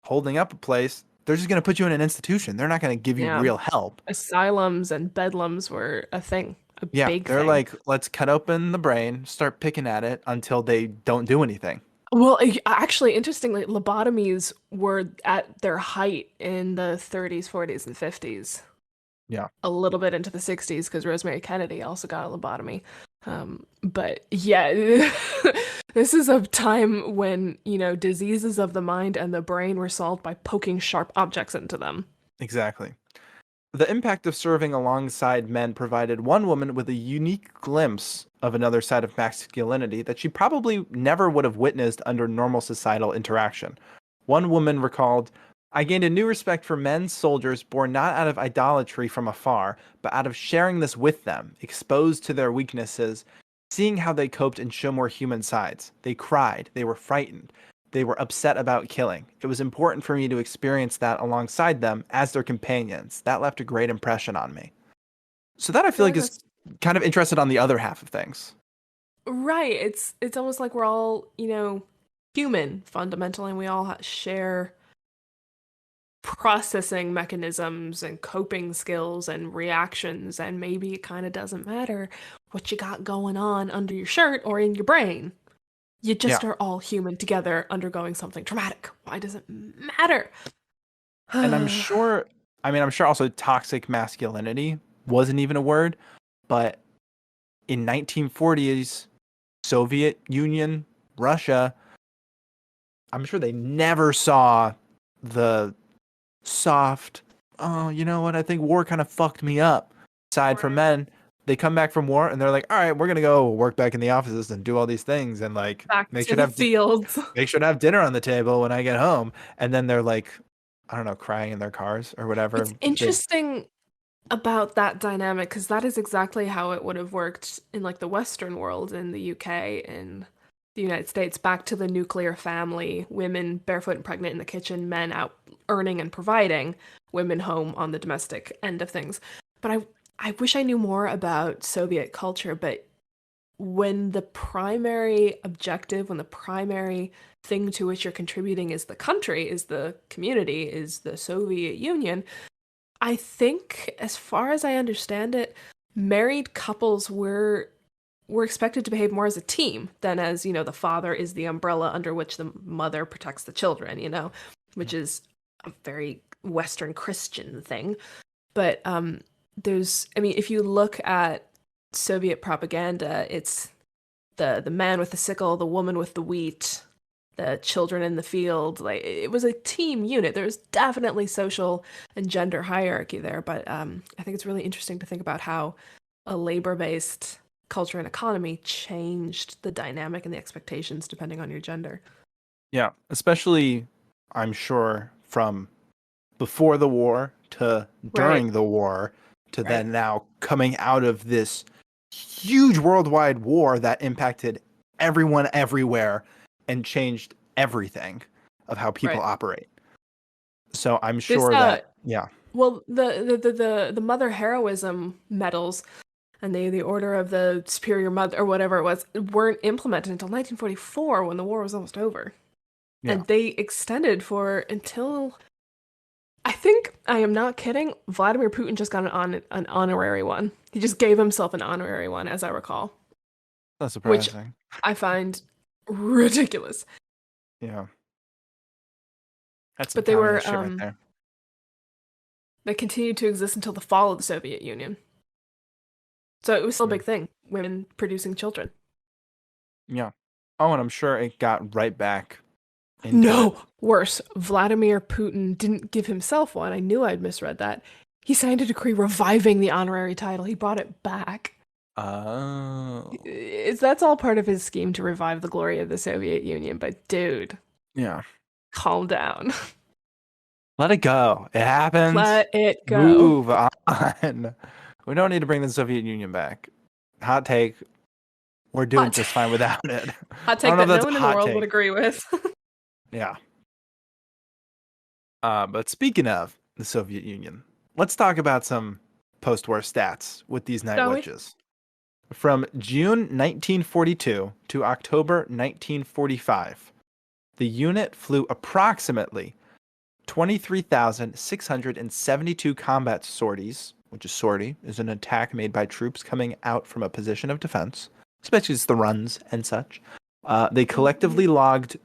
holding up a place, they're just gonna put you in an institution. They're not gonna give you Yeah. real help. Asylums and bedlams were a thing, a Yeah, big they're thing. like, let's cut open the brain, start picking at it until they don't do anything. Well, actually, interestingly, lobotomies were at their height in the 30s, 40s, and 50s. Yeah. A little bit into the 60s because Rosemary Kennedy also got a lobotomy. But yeah, this is a time when, diseases of the mind and the brain were solved by poking sharp objects into them. Exactly. The impact of serving alongside men provided one woman with a unique glimpse of another side of masculinity that she probably never would have witnessed under normal societal interaction. One woman recalled, I gained a new respect for men soldiers born not out of idolatry from afar, but out of sharing this with them, exposed to their weaknesses, seeing how they coped and show more human sides. They cried, they were frightened, they were upset about killing. It was important for me to experience that alongside them as their companions. That left a great impression on me. So that I I feel feel like like is that's kind of interested on the other half of things. right. It's almost like we're all, human fundamentally, and we all share processing mechanisms and coping skills and reactions, and maybe it kind of doesn't matter what you got going on under your shirt or in your brain. You Yeah. just are all human together undergoing something traumatic. Why does it matter? And I'm sure also toxic masculinity wasn't even a word, but in 1940s Soviet Union, Russia, I'm sure they never saw the soft, oh, you know what? I think war kind of fucked me up. Side from Right. men, they come back from war and they're like, all right, we're gonna go work back in the offices and do all these things and like Back to the fields. make sure to have dinner on the table when I get home. And then they're like, I don't know, crying in their cars or whatever. It's interesting about that dynamic because that is exactly how it would have worked in like the Western world in the UK, in the United States, back to the nuclear family, women barefoot and pregnant in the kitchen, men out earning and providing, women home on the domestic end of things. But I wish I knew more about Soviet culture, but when the primary objective, when the primary thing to which you're contributing is the country, is the community, is the Soviet Union, I think, as far as I understand it, married couples were expected to behave more as a team than as, the father is the umbrella under which the mother protects the children, which is a very Western Christian thing. But if you look at Soviet propaganda, it's the man with the sickle, the woman with the wheat, the children in the field. Like it was a team unit. There's definitely social and gender hierarchy there, but I think it's really interesting to think about how a labor-based culture and economy changed the dynamic and the expectations depending on your gender. Yeah, especially I'm sure from before the war to Right, during the war to right, then now coming out of this huge worldwide war that impacted everyone everywhere and changed everything of how people right. operate. So I'm This sure that yeah, well, the mother heroism medals and the Order of the Superior Mother or whatever it was weren't implemented until 1944 when the war was almost over. yeah, And they extended for until think I am not kidding. Vladimir Putin just got an honorary one. He just gave himself an honorary one, as I recall, That's which surprising. I find ridiculous. Yeah. That's some But they were communist shit right there. they continued to exist until the fall of the Soviet Union. So it was still a big thing, women producing children. Yeah. Oh, and I'm sure it got right back into No, it. worse. Vladimir Putin didn't give himself one. I knew I'd misread that. He signed a decree reviving the honorary title. He brought it back. Oh. That's all part of his scheme to revive the glory of the Soviet Union. But dude, Yeah. calm down. Let it go. It happened. Let it go. Move on. We don't need to bring the Soviet Union back. Hot take. We're doing just fine without it. Hot take that no one in the world would agree with. Yeah. But speaking of the Soviet Union, let's talk about some post-war stats with these night witches. From June 1942 to October 1945, the unit flew approximately 23,672 combat sorties, which is sortie, is an attack made by troops coming out from a position of defense, especially the runs and such. They collectively logged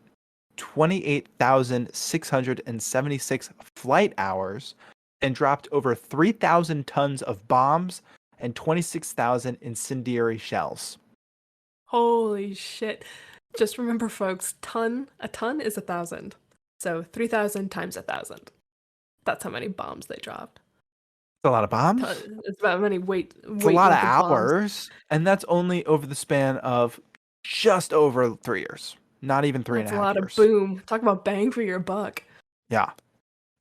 28,676 flight hours and dropped over 3,000 tons of bombs and 26,000 incendiary shells. Holy shit. Just remember, folks, a ton is 1,000. So 3,000 times 1,000. That's how many bombs they dropped. It's a lot of bombs. It's about how many It's a lot of hours, and that's only over the span of just over 3 years. Not even 3.5 years. That's a lot of boom. Talk about bang for your buck. Yeah.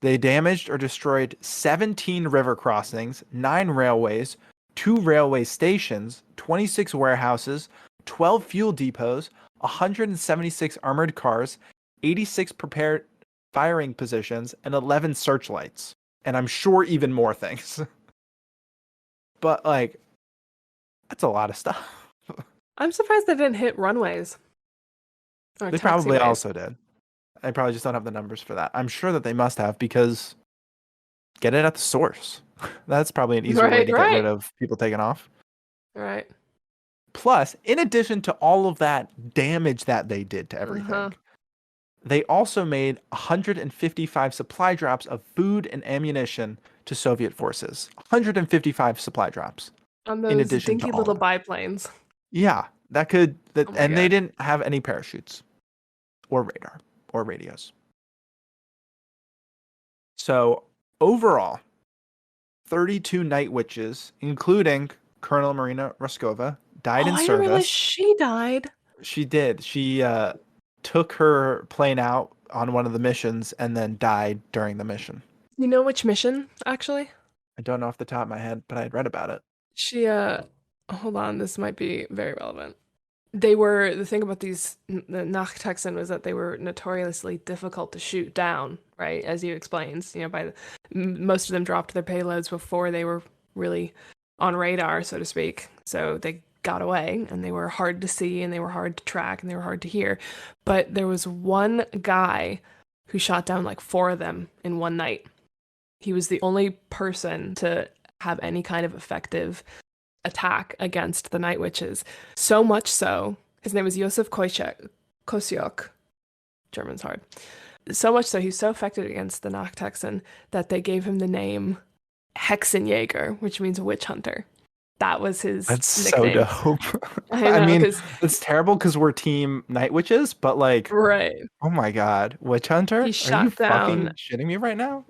They damaged or destroyed 17 river crossings, 9 railways, 2 railway stations, 26 warehouses, 12 fuel depots, 176 armored cars, 86 prepared firing positions, and 11 searchlights. And I'm sure even more things. But, like, that's a lot of stuff. I'm surprised they didn't hit runways. They probably also did. I probably just don't have the numbers for that. I'm sure that they must have, because get it at the source. That's probably an easier way to get rid of people taking off. Right. Plus, in addition to all of that damage that they did to everything, they also made 155 supply drops of food and ammunition to Soviet forces. 155 supply drops. On those dinky little biplanes. Yeah, they didn't have any parachutes or radar or radios. So overall, 32 night witches, including Colonel Marina Raskova, died in service. I didn't realize she died. She did. She took her plane out on one of the missions and then died during the mission. You know which mission, actually? I don't know off the top of my head, but I had read about it. She, hold on, this might be very relevant. The thing about the Nachttexen was that they were notoriously difficult to shoot down, right? As you explained, most of them dropped their payloads before they were really on radar, so to speak. So they got away, and they were hard to see, and they were hard to track, and they were hard to hear. But there was one guy who shot down like 4 of them in one night. He was the only person to have any kind of effective attack against the Night Witches. So much so, his name was Josef Kosiok. German's hard. So much so, he's so effective against the Nachttexen that they gave him the name Hexenjäger, which means witch hunter. That was his nickname. So dope. I mean, it's terrible because we're team Night Witches, but like, right. Oh my god, witch hunter? He shot down fucking shitting me right now?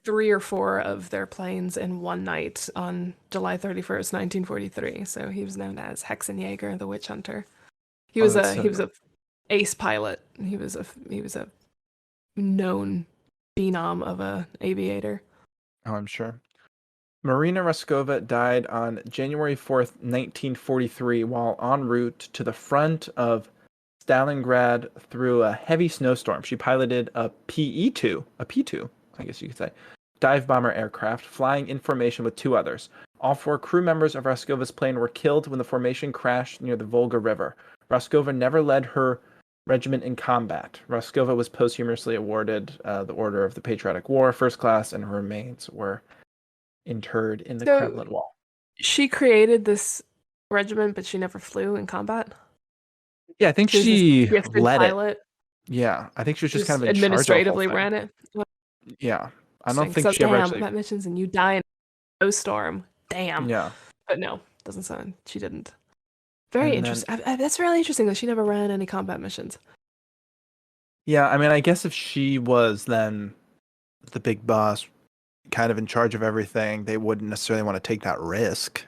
3 or 4 of their planes in one night on July 31st, 1943. So he was known as Hexenjäger, the witch hunter. He was a ace pilot. He was a known phenom of a aviator. Oh, I'm sure. Marina Raskova died on January 4th, 1943, while en route to the front of Stalingrad through a heavy snowstorm. She piloted a P-2, I guess you could say, dive bomber aircraft, flying in formation with 2 others. All 4 crew members of Raskova's plane were killed when the formation crashed near the Volga River. Raskova never led her Regiment in combat. Raskova was posthumously awarded the Order of the Patriotic War, first class, and her remains were interred in the So Kremlin wall. she created this regiment, but she never flew in combat. Yeah, I think She was this she gifted led it. pilot. Yeah, I think she was just kind Just of in charge of the whole administratively thing. ran it. Yeah, I don't Interesting. think So she ever damn, actually. combat missions and you die in a snowstorm. Damn. Yeah, But no, doesn't sound. She didn't. Very and then interesting. That's really interesting that she never ran any combat missions. yeah, I mean, I guess if she was then the big boss, kind of in charge of everything, they wouldn't necessarily want to take that risk.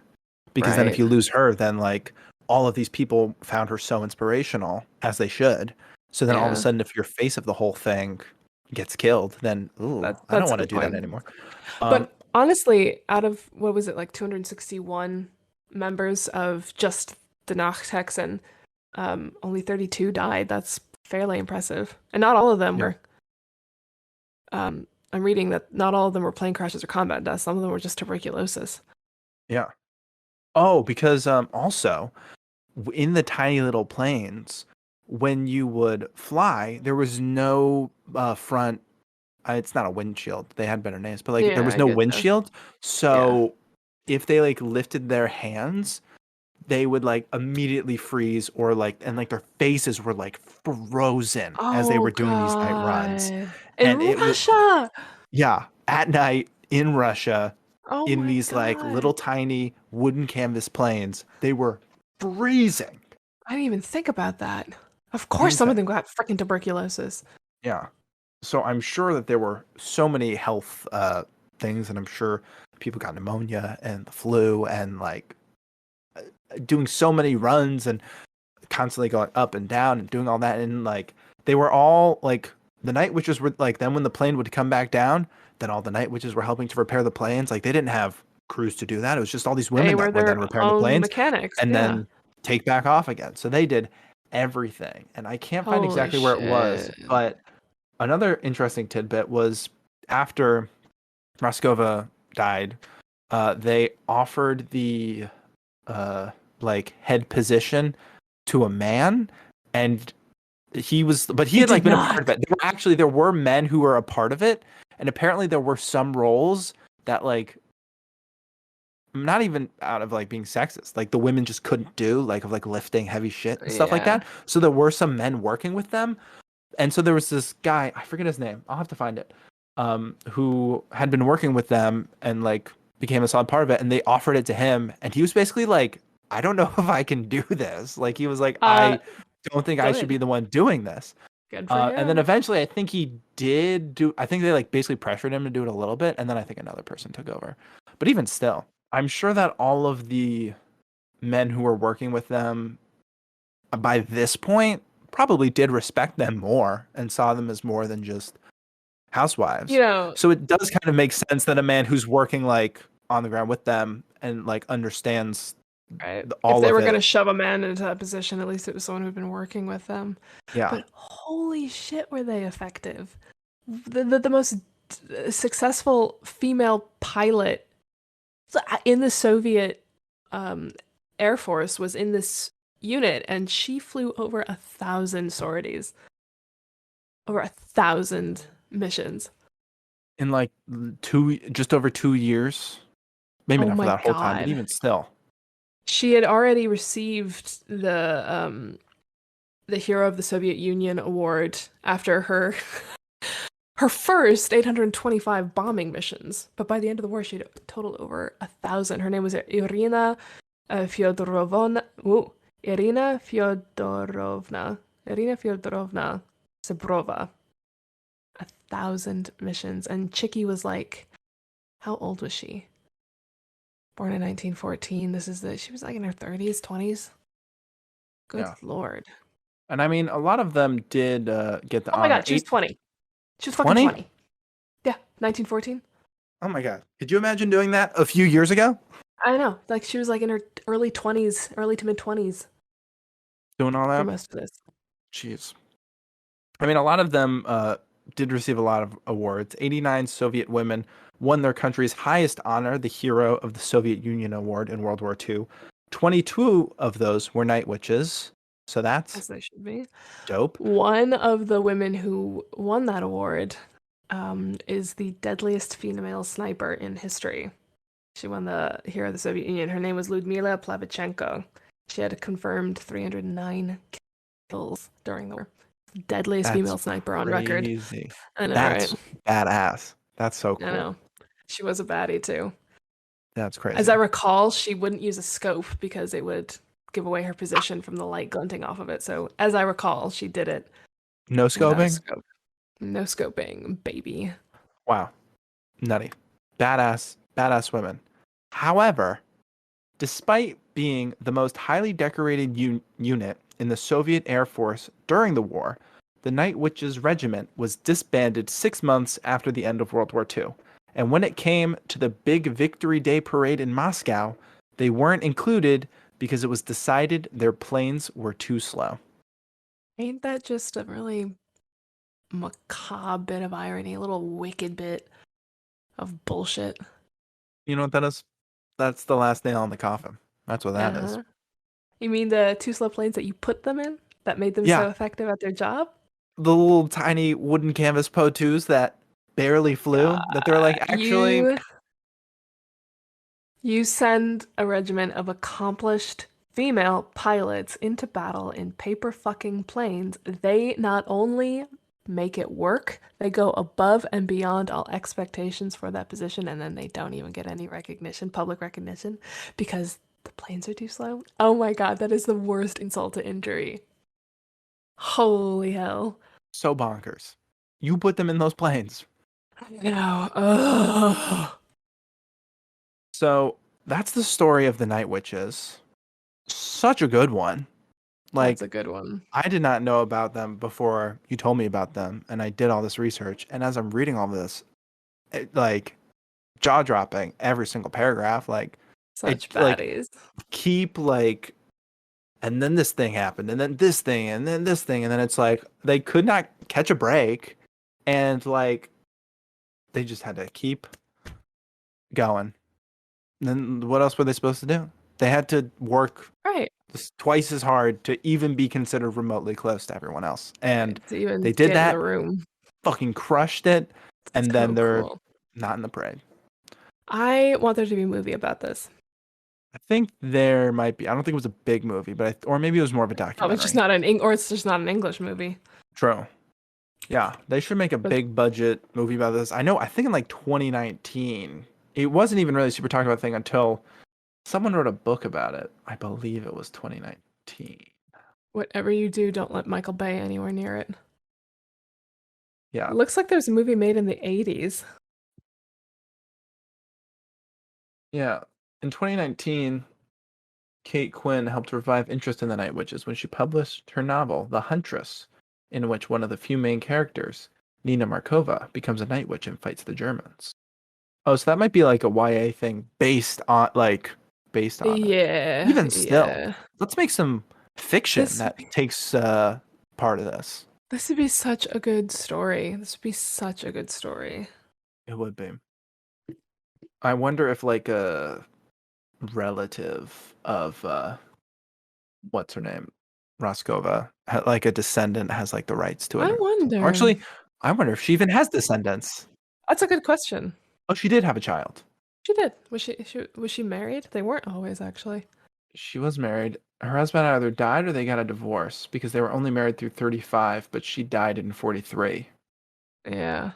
Because then if Right. you lose her, then like all of these people found her so inspirational, as they should. So then all of a Yeah. sudden, if your face of the whole thing gets killed, then ooh, I don't That's a want to good do that point. anymore. But honestly, out of what was it, like 261 members of just the Nachthexen, only 32 died. That's fairly impressive. And not all of them Yeah. were I'm reading that not all of them were plane crashes or combat deaths. Some of them were just tuberculosis. Yeah. Oh, because also in the tiny little planes, when you would fly, there was no front. It's not a windshield. They had better names, but like there Yeah, was I no get that. windshield. Yeah. So if they like lifted their hands, they would like immediately freeze or like and like their faces were like frozen as they Oh were doing these night runs. God. In And it was Russia. yeah, at night in Russia Oh in my these like God. little tiny wooden canvas planes, they were freezing. I didn't even think about that. Of course, some of them got freaking tuberculosis. Yeah. So I'm sure that there were so many health things, and I'm sure people got pneumonia and the flu and like doing so many runs and constantly going up and down and doing all that. And like they were all like the night witches were like then when the plane would come back down, then all the night witches were helping to repair the planes. Like they didn't have crews to do that. It was just all these They women were that were then their repairing the own planes mechanics. and Yeah. then take back off again. So they did everything. And I can't find Holy exactly where it was, shit. but another interesting tidbit was after Raskova died, they offered the like head position to a man, and but he He had like did been a part not. of it. There were men who were a part of it, and apparently there were some roles that like not even out of like being sexist, like the women just couldn't do, like of like lifting heavy shit and stuff like Yeah. that. So there were some men working with them, and so there was this guy, I forget his name, I'll have to find it, who had been working with them and like became a solid part of it, and they offered it to him, and he was basically like, I don't know if I can do this. Like he was like, I don't think I should be Good. the one doing this. Good for And then him. eventually I think he did do, I think they like basically pressured him to do it a little bit, and then I think another person took over. But even still, I'm sure that all of the men who were working with them by this point probably did respect them more and saw them as more than just housewives. You know, So it does kind of make sense that a man who's working like on the ground with them and like understands right. If all they of were going to it. shove a man into that position, at least it was someone who'd been working with them. Yeah. But holy shit, were they effective. The most successful female pilot in the Soviet Air Force was in this unit, and she flew over 1,000 sorties, over 1,000 missions. In like just over 2 years. Maybe Oh not for my that whole time, but God. even still. She had already received the Hero of the Soviet Union award after her first 825 bombing missions. But by the end of the war, she had a total over 1,000. Her name was Irina Fyodorovna. Irina Fyodorovna Sabrova. 1,000 missions. And Chickie was like, how old was she? Born in 1914. She was like in her 30s, 20s. Good Lord. And I mean, a lot of them did get the honor. Oh my God, she was 20. She was fucking 20. Yeah, 1914. Oh my God. Could you imagine doing that a few years ago? I know. Like she was like in her early 20s, early to mid 20s. Doing all that? For most of this. Jeez. I mean, a lot of them did receive a lot of awards. 89 Soviet women won their country's highest honor, the Hero of the Soviet Union Award in World War II. 22 of those were night witches. So that's as they should be. dope. One of the women who won that award is the deadliest female sniper in history. She won the Hero of the Soviet Union. Her name was Ludmila Plavichenko. She had a confirmed 309 kills during the war. Deadliest That's female sniper on record. crazy. I know, right? That's badass. That's so I cool. know. She was a baddie too. That's As I crazy. recall, she wouldn't use a scope because it would give away her position from the light glinting off of it. So, as I recall, she did it No without a scoping? scope. No scoping, baby. Wow. Nutty. Badass women. However, despite being the most highly decorated unit in the Soviet Air Force during the war, the Night Witches Regiment was disbanded 6 months after the end of World War II. And when it came to the big Victory Day parade in Moscow, they weren't included because it was decided their planes were too slow. Ain't that just a really macabre bit of irony, a little wicked bit of bullshit? You know what that is? That's the last nail in the coffin. That's what that is. Uh-huh. You mean the two slow planes that you put them in that made them Yeah, so effective at their job? the little tiny wooden canvas Po-2s that barely God, flew, that they're like, actually, you send a regiment of accomplished female pilots into battle in paper fucking planes. They not only make it work, they go above and beyond all expectations for that position, and then they don't even get any recognition, public recognition, because the planes are too slow. Oh my God, that is the worst insult to injury. Holy hell. so bonkers. You put them in those planes. No. Ugh. So that's the story of the Night Witches. Such a good one. That's Like, a good one. I did not know about them before you told me about them, and I did all this research. And as I'm reading all this, like, jaw dropping every single paragraph. Like, Such it, like, baddies. keep, like, and then this thing happened, and then this thing, and then this thing, and then it's like they could not catch a break, and like they just had to keep going. And then what else were they supposed to do? They had to work Right. just twice as hard to even be considered remotely close to everyone else, and To even they did get in that, the room. fucking crushed it, and then So they're cool. not in the parade. I want there to be a movie about this. I think there might be. I don't think it was a big movie, but or maybe it was more of a Oh, it's just documentary. not or it's just not an English movie. True. Yeah, they should make a But big budget movie about this. I know, I think in like 2019, it wasn't even really super talked about thing until someone wrote a book about it. I believe it was 2019. whatever you do, don't let Michael Bay anywhere near it. Yeah. It looks like there's a movie made in the 80s. Yeah. In 2019, Kate Quinn helped revive interest in the Night Witches when she published her novel, The Huntress, in which one of the few main characters, Nina Markova, becomes a Night Witch and fights the Germans. Oh, so that might be like a YA thing based on it. Yeah, Even still, yeah. let's make some fiction This that takes part of this. this would be such a good story. This would be such a good story. It would be. I wonder if like a relative of what's her name, Raskova, like a descendant has like the rights to it. I Or wonder. actually, I wonder if she even has descendants. That's a good question. Oh, she did have a child. She did. Was she married? They weren't always actually. She was married. Her husband either died or they got a divorce because they were only married through 35, but she died in 43. Yeah.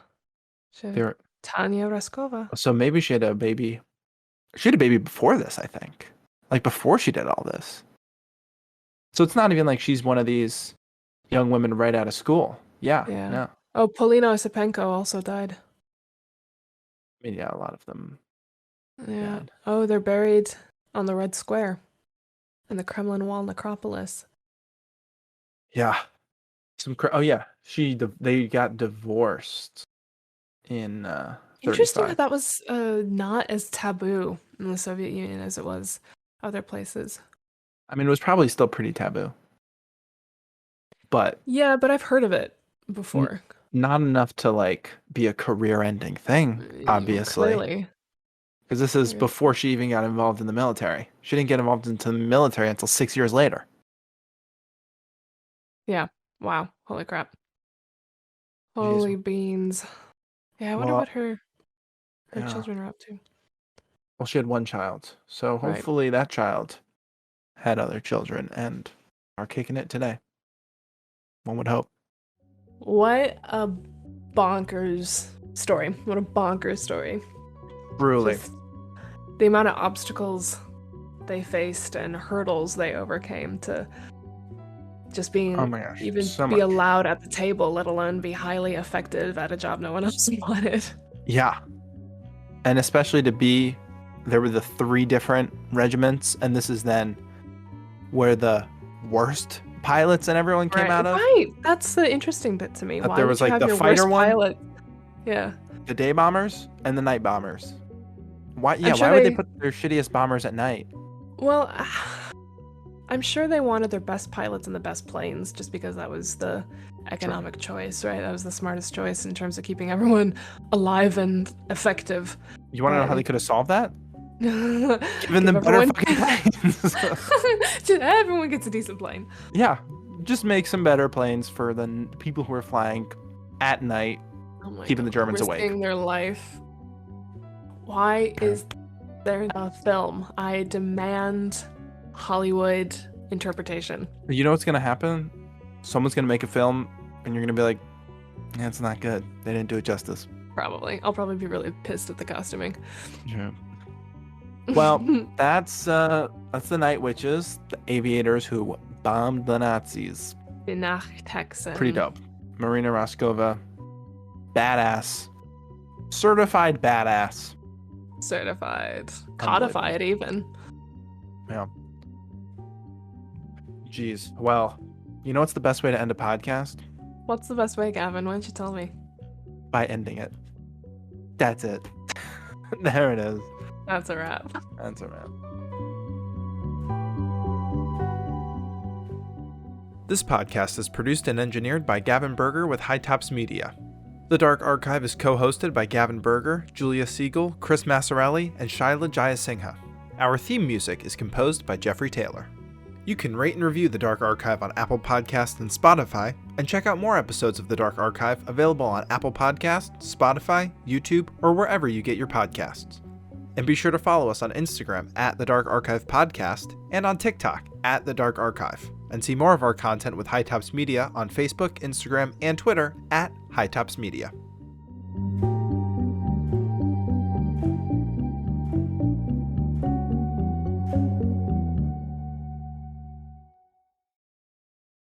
They were, Tanya Raskova. so maybe she had a baby. She had a baby before this, I think. Like before she did all this. So it's not even like she's one of these young women right out of school. Yeah, Yeah. no. Oh, Polina Osipenko also died. I mean, yeah, a lot of them. Yeah. Died. Oh, they're buried on the Red Square in the Kremlin Wall necropolis. Yeah. Oh yeah, they got divorced in Interesting 35. that that was not as taboo in the Soviet Union as it was other places. I mean, it was probably still pretty taboo, but Yeah, but I've heard of it before. not enough to like be a career-ending thing, obviously. Clearly. Because this is before she even got involved in the military. She didn't get involved into the military until 6 years later. Yeah. Wow. Holy crap. Jeez. Holy beans. Yeah, I wonder Well, what her yeah. children are up to. Well, she had one child, so Right. hopefully that child had other children and are kicking it today. One would hope. What a bonkers story. What a bonkers story. Truly. Just the amount of obstacles they faced and hurdles they overcame to just being Oh my gosh, even so be much. allowed at the table, let alone be highly effective at a job no one else wanted. Yeah. And especially there were the 3 different regiments, and this is then where the worst pilots and everyone came out of. Right. That's the interesting bit to me. That Why there would was you like have the your fighter worst one, pilot? Yeah. the day bombers, and the night bombers. Why? Yeah. I'm sure Why would they put their shittiest bombers at night? Well, I'm sure they wanted their best pilots and the best planes just because that was the economic choice, right? That was the smartest choice in terms of keeping everyone alive and effective. You want to know how they could have solved that? Giving them Give better everyone- fucking planes. Just everyone gets a decent plane. Yeah. Just make some better planes for the people who are flying at night, Oh my keeping the God, Germans awake. risking their life. Why is there a film? I demand Hollywood interpretation. You know what's gonna happen? Someone's gonna make a film, and you're gonna be like, "Yeah, it's not good. They didn't do it justice." Probably. I'll probably be really pissed at the costuming. Yeah. Well, that's the Night Witches, the aviators who bombed the Nazis. Die Nachthexen. Pretty dope. Marina Raskova, badass, certified badass. Certified. Codified even. Yeah. Jeez. Well, you know what's the best way to end a podcast? What's the best way, Gavin? Why don't you tell me? By ending it. That's it. There it is. That's a wrap. That's a wrap. This podcast is produced and engineered by Gavin Berger with High Tops Media. The Dark Archive is co-hosted by Gavin Berger, Julia Siegel, Chris Massarelli, and Shaila Jayasinghe. Our theme music is composed by Jeffrey Taylor. You can rate and review The Dark Archive on Apple Podcasts and Spotify, and check out more episodes of The Dark Archive available on Apple Podcasts, Spotify, YouTube, or wherever you get your podcasts. And be sure to follow us on Instagram at The Dark Archive Podcast and on TikTok at The Dark Archive, and see more of our content with High Tops Media on Facebook, Instagram, and Twitter at High Tops Media.